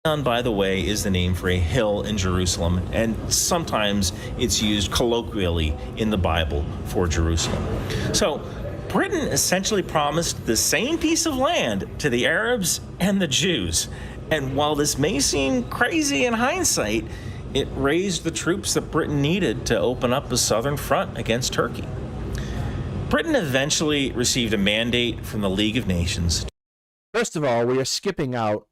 C: Zion, by the way, is the name for a hill in Jerusalem, and sometimes it's used colloquially in the Bible for Jerusalem. So Britain essentially promised the same piece of land to the Arabs and the Jews. And while this may seem crazy in hindsight, it raised the troops that Britain needed to open up a southern front against Turkey. Britain eventually received a mandate from the League of Nations.
A: First of all, we are skipping out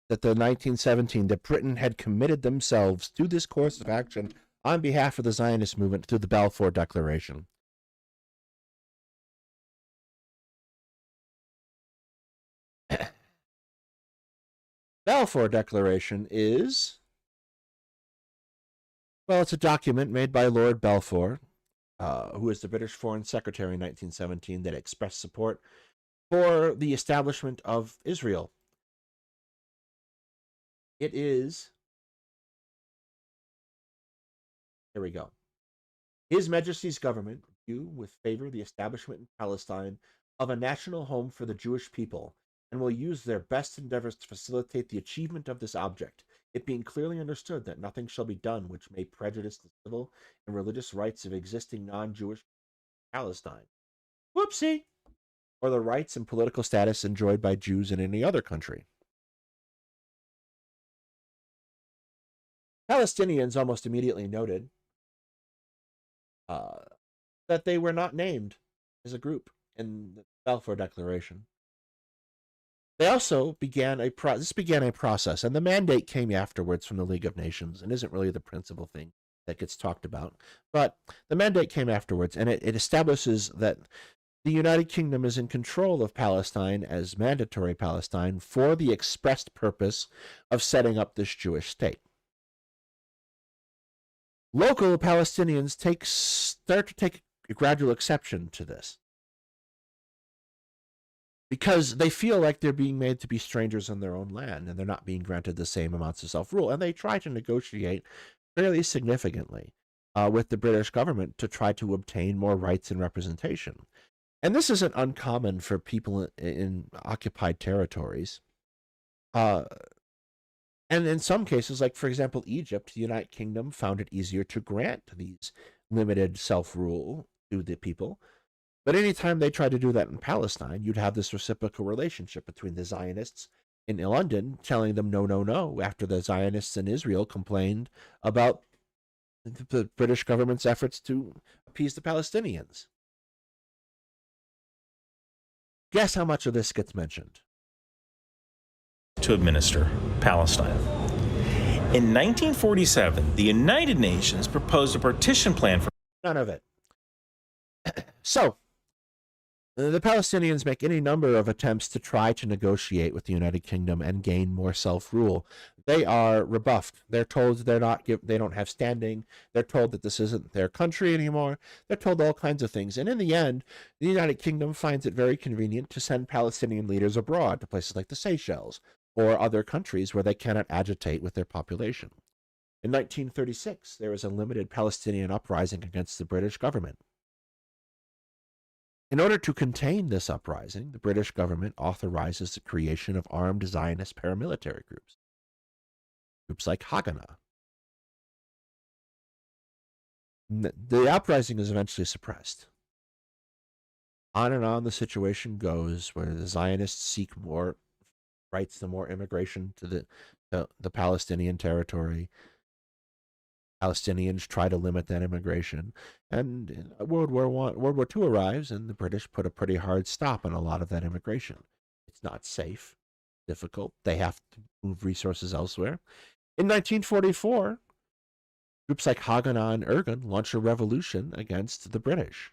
A: that the 1917 that Britain had committed themselves to this course of action on behalf of the Zionist movement through the Balfour Declaration. Balfour Declaration is, well, it's a document made by Lord Balfour, who was the British Foreign Secretary in 1917, that expressed support for the establishment of Israel. It is, here we go. His Majesty's government view with favor the establishment in Palestine of a national home for the Jewish people, and will use their best endeavors to facilitate the achievement of this object, it being clearly understood that nothing shall be done which may prejudice the civil and religious rights of existing non-Jewish Palestine. Whoopsie! Or the rights and political status enjoyed by Jews in any other country. Palestinians almost immediately noted that they were not named as a group in the Balfour Declaration. They also began a process, and the mandate came afterwards from the League of Nations and isn't really the principal thing that gets talked about. But the mandate came afterwards, and it establishes that the United Kingdom is in control of Palestine as mandatory Palestine for the expressed purpose of setting up this Jewish state. Local Palestinians start to take a gradual exception to this, because they feel like they're being made to be strangers on their own land and they're not being granted the same amounts of self-rule. And they try to negotiate fairly significantly with the British government to try to obtain more rights and representation. And this isn't uncommon for people in occupied territories. And in some cases, like, for example, Egypt, the United Kingdom found it easier to grant these limited self-rule to the people. But anytime they tried to do that in Palestine, you'd have this reciprocal relationship between the Zionists in London telling them no, no, no, after the Zionists in Israel complained about the British government's efforts to appease the Palestinians. Guess how much of this gets mentioned?
C: To administer Palestine. In 1947, the United Nations proposed a partition plan for...
A: None of it. So, the Palestinians make any number of attempts to try to negotiate with the United Kingdom and gain more self-rule. They are rebuffed. They're told they don't have standing. They're told that this isn't their country anymore. They're told all kinds of things. And in the end, the United Kingdom finds it very convenient to send Palestinian leaders abroad to places like the Seychelles or other countries where they cannot agitate with their population. In 1936, there was a limited Palestinian uprising against the British government. In order to contain this uprising, the British government authorizes the creation of armed Zionist paramilitary groups. Groups like Haganah. The uprising is eventually suppressed. On and on the situation goes, where the Zionists seek more rights to more immigration to the Palestinian territory. Palestinians try to limit that immigration, and World War II arrives, and the British put a pretty hard stop on a lot of that immigration. It's not safe, difficult. They have to move resources elsewhere. In 1944, groups like Haganah and Irgun launch a revolution against the British.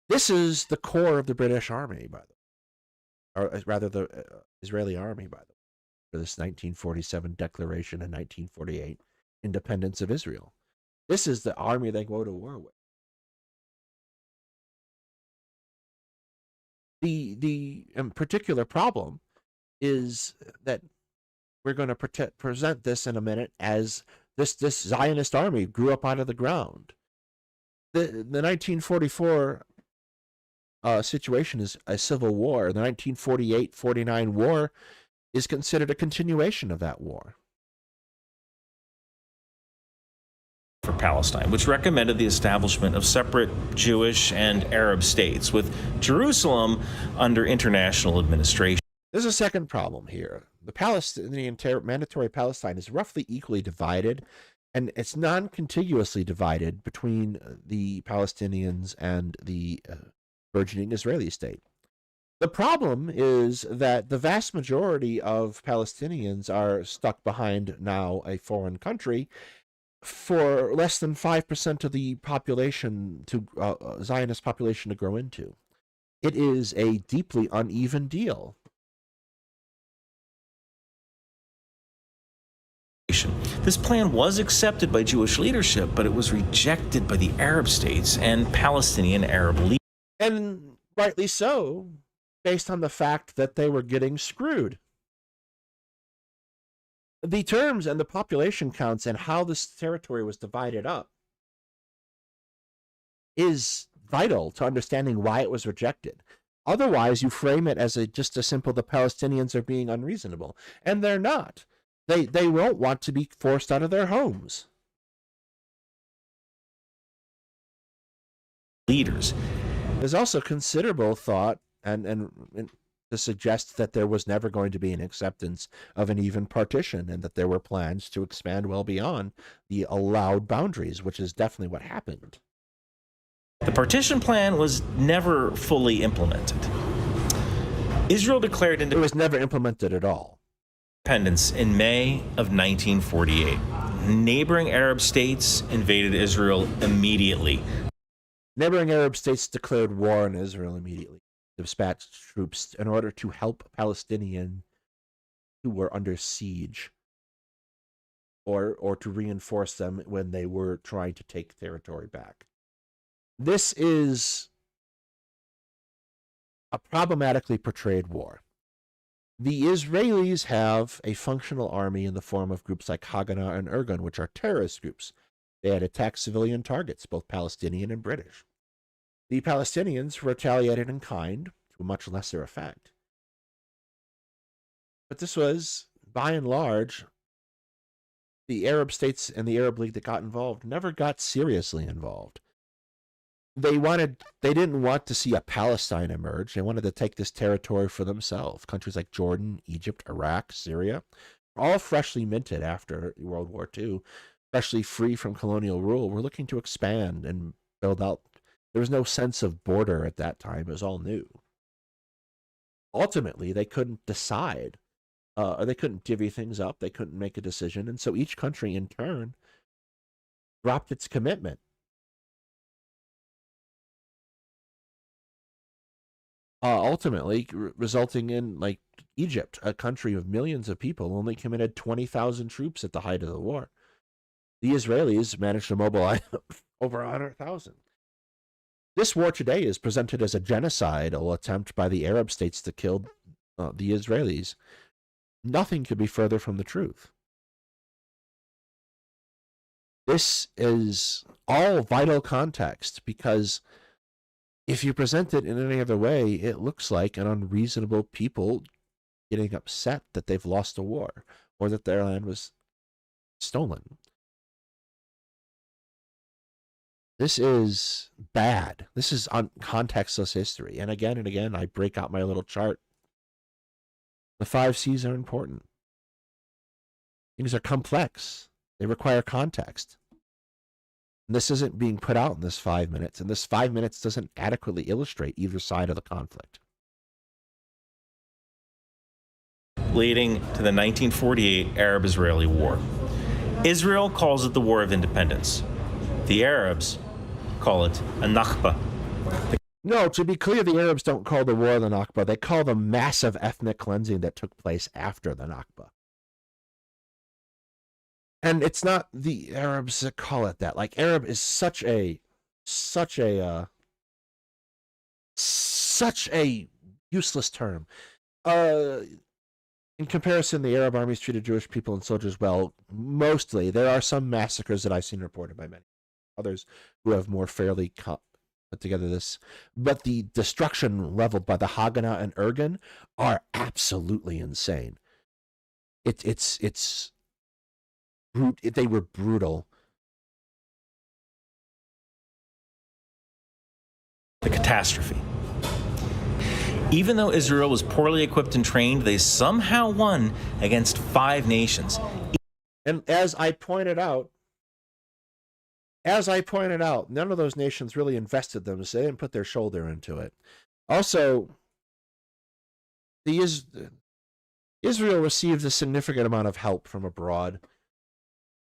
A: This is the core of the British Army, by the way, or rather the Israeli Army, by the way, for this 1947 declaration and 1948 independence of Israel. This is the army they go to war with. The particular problem is that we're going to present this in a minute as this Zionist army grew up out of the ground. The 1944 situation is a civil war. The 1948-49 war is considered a continuation of that war.
C: For Palestine, which recommended the establishment of separate Jewish and Arab states, with Jerusalem under international administration.
A: There's a second problem here. The Palestinian mandatory Palestine is roughly equally divided, and it's non-contiguously divided between the Palestinians and the burgeoning Israeli state. The problem is that the vast majority of Palestinians are stuck behind now a foreign country for less than 5% of the population Zionist population to grow into. It is a deeply uneven deal.
C: This plan was accepted by Jewish leadership, but it was rejected by the Arab states and Palestinian Arab leaders.
A: And rightly so, based on the fact that they were getting screwed. The terms and the population counts and how this territory was divided up is vital to understanding why it was rejected. Otherwise, you frame it as just a simple, the Palestinians are being unreasonable. And they're not. They won't want to be forced out of their homes.
C: Leaders.
A: There's also considerable thought and to suggest that there was never going to be an acceptance of an even partition, and that there were plans to expand well beyond the allowed boundaries, which is definitely what happened.
C: The partition plan was never fully implemented. Israel declared
A: It was never implemented at all.
C: independence in May of 1948. Neighboring Arab states invaded Israel immediately.
A: Neighboring Arab states declared war on Israel immediately, dispatched troops in order to help Palestinians who were under siege, or to reinforce them when they were trying to take territory back. This is a problematically portrayed war. The Israelis have a functional army in the form of groups like Haganah and Irgun, which are terrorist groups. They had attacked civilian targets, both Palestinian and British. The Palestinians retaliated in kind, to a much lesser effect. But this was, by and large, the Arab states and the Arab League that got involved never got seriously involved. They didn't want to see a Palestine emerge. They wanted to take this territory for themselves. Countries like Jordan, Egypt, Iraq, Syria, all freshly minted after World War II, freshly free from colonial rule, were looking to expand and build out. There was no sense of border at that time. It was all new. Ultimately, they couldn't decide, or they couldn't divvy things up. They couldn't make a decision. And so each country, in turn, dropped its commitment. Ultimately, resulting in, like, Egypt, a country of millions of people, only committed 20,000 troops at the height of the war. The Israelis managed to mobilize over 100,000. This war today is presented as a genocidal attempt by the Arab states to kill the Israelis. Nothing could be further from the truth. This is all vital context, because if you present it in any other way, it looks like an unreasonable people getting upset that they've lost a war or that their land was stolen. This is bad. This is contextless history. And again, I break out my little chart. The 5 C's are important. Things are complex. They require context. And this isn't being put out in this 5 minutes, and this 5 minutes doesn't adequately illustrate either side of the conflict.
C: Leading to the 1948 Arab-Israeli War. Israel calls it the War of Independence. The Arabs call it a Nakba.
A: No, to be clear, the Arabs don't call the war the Nakba. They call the massive ethnic cleansing that took place after the Nakba. And it's not the Arabs that call it that. Like, Arab is such a useless term. In comparison, the Arab armies treated Jewish people and soldiers well. Mostly, there are some massacres that I've seen reported by many others who have more fairly put together this, but the destruction leveled by the Haganah and Irgun are absolutely insane. They were brutal.
C: The catastrophe. Even though Israel was poorly equipped and trained, they somehow won against 5 nations.
A: And as I pointed out, none of those nations really invested them, so they didn't put their shoulder into it. Also, Israel received a significant amount of help from abroad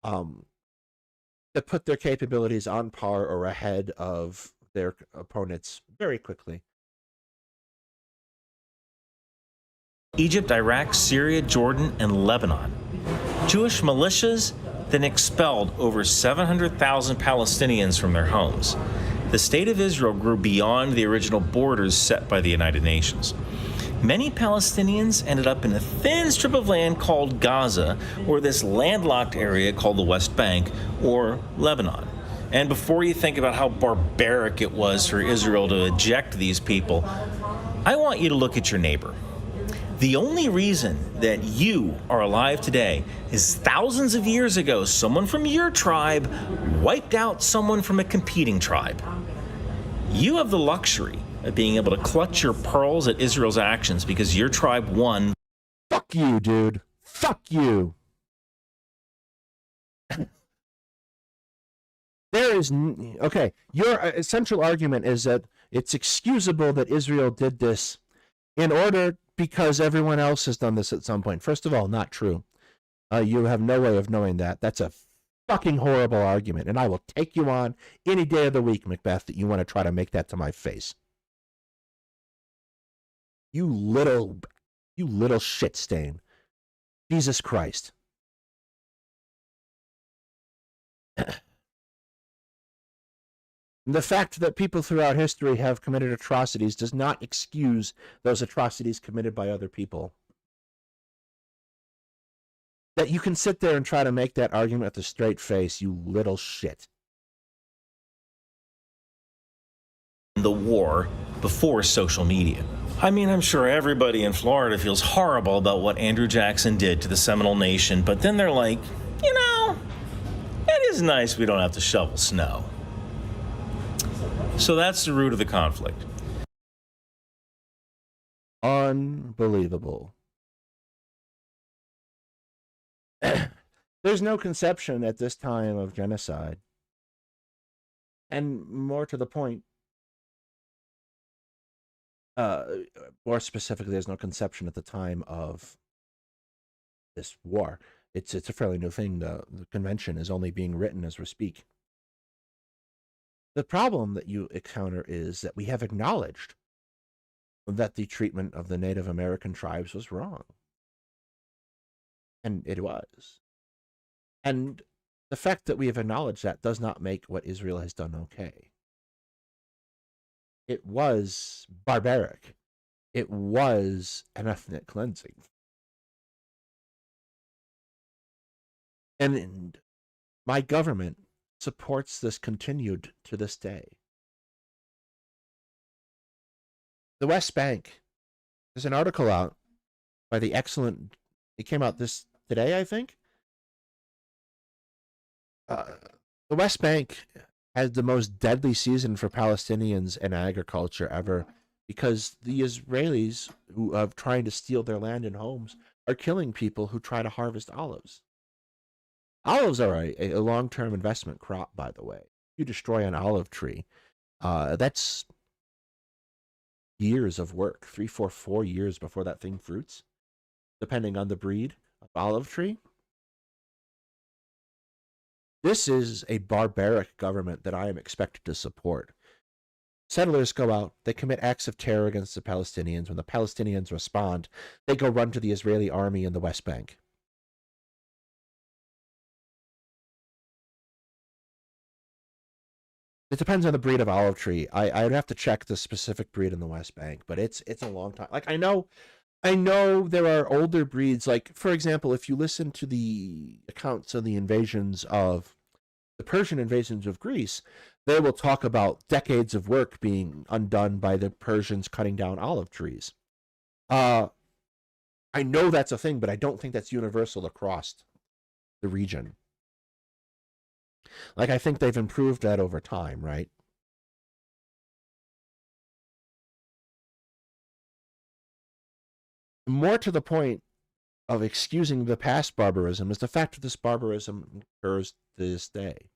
A: that put their capabilities on par or ahead of their opponents very quickly.
C: Egypt, Iraq, Syria, Jordan, and Lebanon. Jewish militias then expelled over 700,000 Palestinians from their homes. The state of Israel grew beyond the original borders set by the United Nations. Many Palestinians ended up in a thin strip of land called Gaza, or this landlocked area called the West Bank, or Lebanon. And before you think about how barbaric it was for Israel to eject these people, I want you to look at your neighbor. The only reason that you are alive today is thousands of years ago, someone from your tribe wiped out someone from a competing tribe. You have the luxury of being able to clutch your pearls at Israel's actions because your tribe won.
A: Fuck you, dude. Fuck you. There is okay. Your essential argument is that it's excusable that Israel did this in order because everyone else has done this at some point. First of all, not true. You have no way of knowing that. That's a fucking horrible argument, and I will take you on any day of the week, Macbeth, that you want to try to make that to my face. You little shit stain. Jesus Christ. The fact that people throughout history have committed atrocities does not excuse those atrocities committed by other people. That you can sit there and try to make that argument with a straight face, you little shit.
C: The war before social media. I mean, I'm sure everybody in Florida feels horrible about what Andrew Jackson did to the Seminole Nation, but then they're like, you know, it is nice we don't have to shovel snow. So that's the root of the conflict.
A: Unbelievable. There's no conception at this time of genocide. And more to the point, more specifically, there's no conception at the time of this war. It's a fairly new thing. The convention is only being written as we speak. The problem that you encounter is that we have acknowledged that the treatment of the Native American tribes was wrong. And it was. And the fact that we have acknowledged that does not make what Israel has done okay. It was barbaric. It was an ethnic cleansing. And my government supports this continued to this day. The West Bank, there's an article out by the excellent, it came out today, I think. The West Bank has the most deadly season for Palestinians and agriculture ever because the Israelis who are trying to steal their land and homes are killing people who try to harvest olives. Olives are a long-term investment crop, by the way. If you destroy an olive tree, that's years of work, 3, 4, 4 years before that thing fruits, depending on the breed of olive tree. This is a barbaric government that I am expected to support. Settlers go out, they commit acts of terror against the Palestinians. When the Palestinians respond, they go run to the Israeli army in the West Bank. It depends on the breed of olive tree. I'd have to check the specific breed in the West Bank, but it's a long time. Like I know there are older breeds. Like for example, if you listen to the accounts of the Persian invasions of Greece, they will talk about decades of work being undone by the Persians cutting down olive trees. I know that's a thing, but I don't think that's universal across the region. Like, I think they've improved that over time, right? More to the point of excusing the past barbarism is the fact that this barbarism occurs to this day.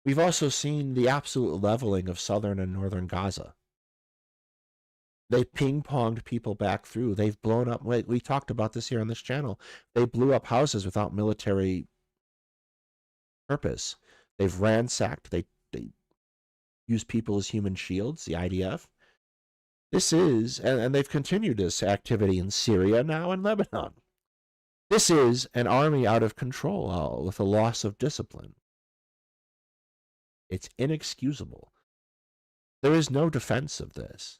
A: We've also seen the absolute leveling of southern and northern Gaza. They ping-ponged people back through. They've blown up. We talked about this here on this channel. They blew up houses without military purpose. They've ransacked. They use people as human shields, the IDF. This is, and they've continued this activity in Syria now and Lebanon. This is an army out of control with a loss of discipline. It's inexcusable. There is no defense of this.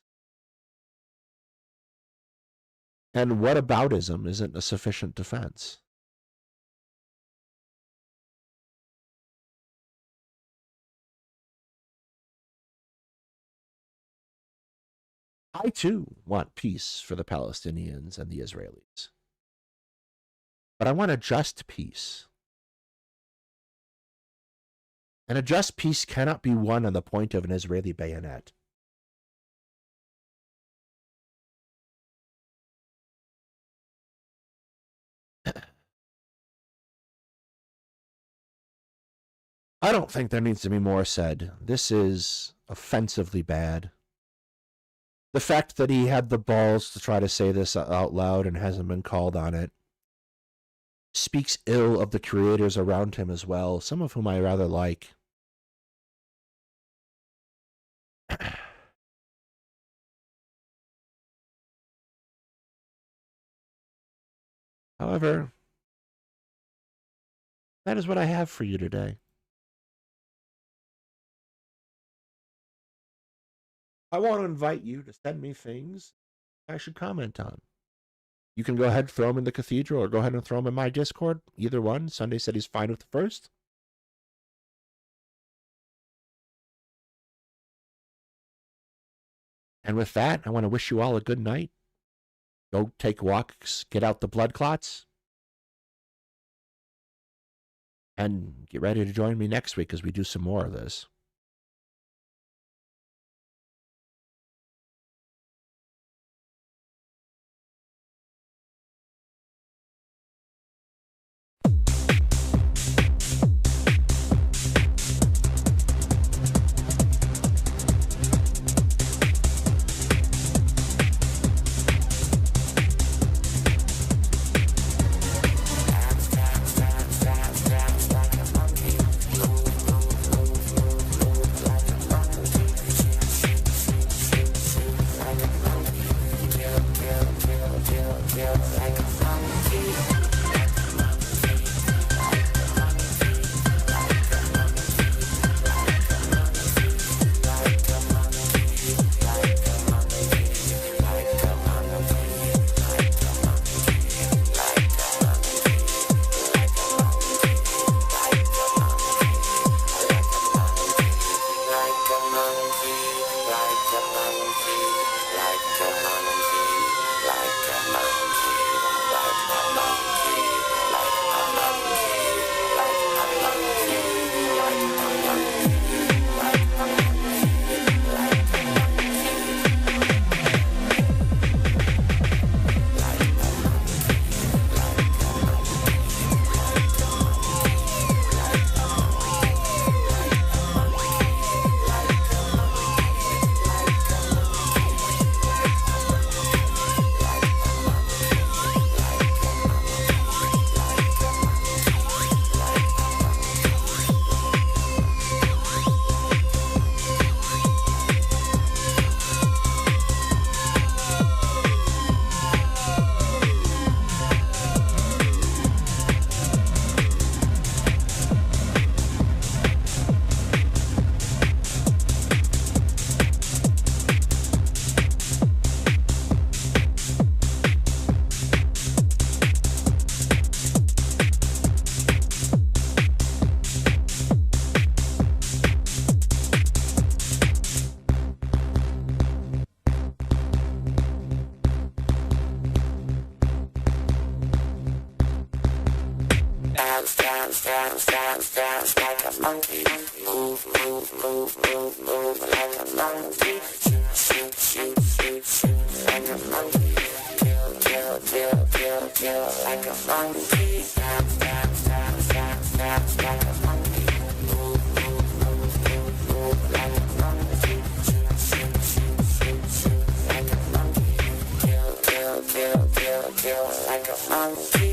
A: And whataboutism isn't a sufficient defense. I too want peace for the Palestinians and the Israelis. But I want a just peace. And a just peace cannot be won on the point of an Israeli bayonet. I don't think there needs to be more said. This is offensively bad. The fact that he had the balls to try to say this out loud and hasn't been called on it speaks ill of the creators around him as well, some of whom I rather like. However, that is what I have for you today. I want to invite you to send me things I should comment on. You can go ahead and throw them in the cathedral or go ahead and throw them in my Discord. Either one. Sunday said he's fine with the first. And with that, I want to wish you all a good night. Go take walks, get out the blood clots, and get ready to join me next week as we do some more of this.
D: Dance like a monkey. Move like a monkey. Shoot like a monkey. Kill like a monkey. Dance like a monkey. Move like a monkey. Shoot like a monkey. Kill like a monkey.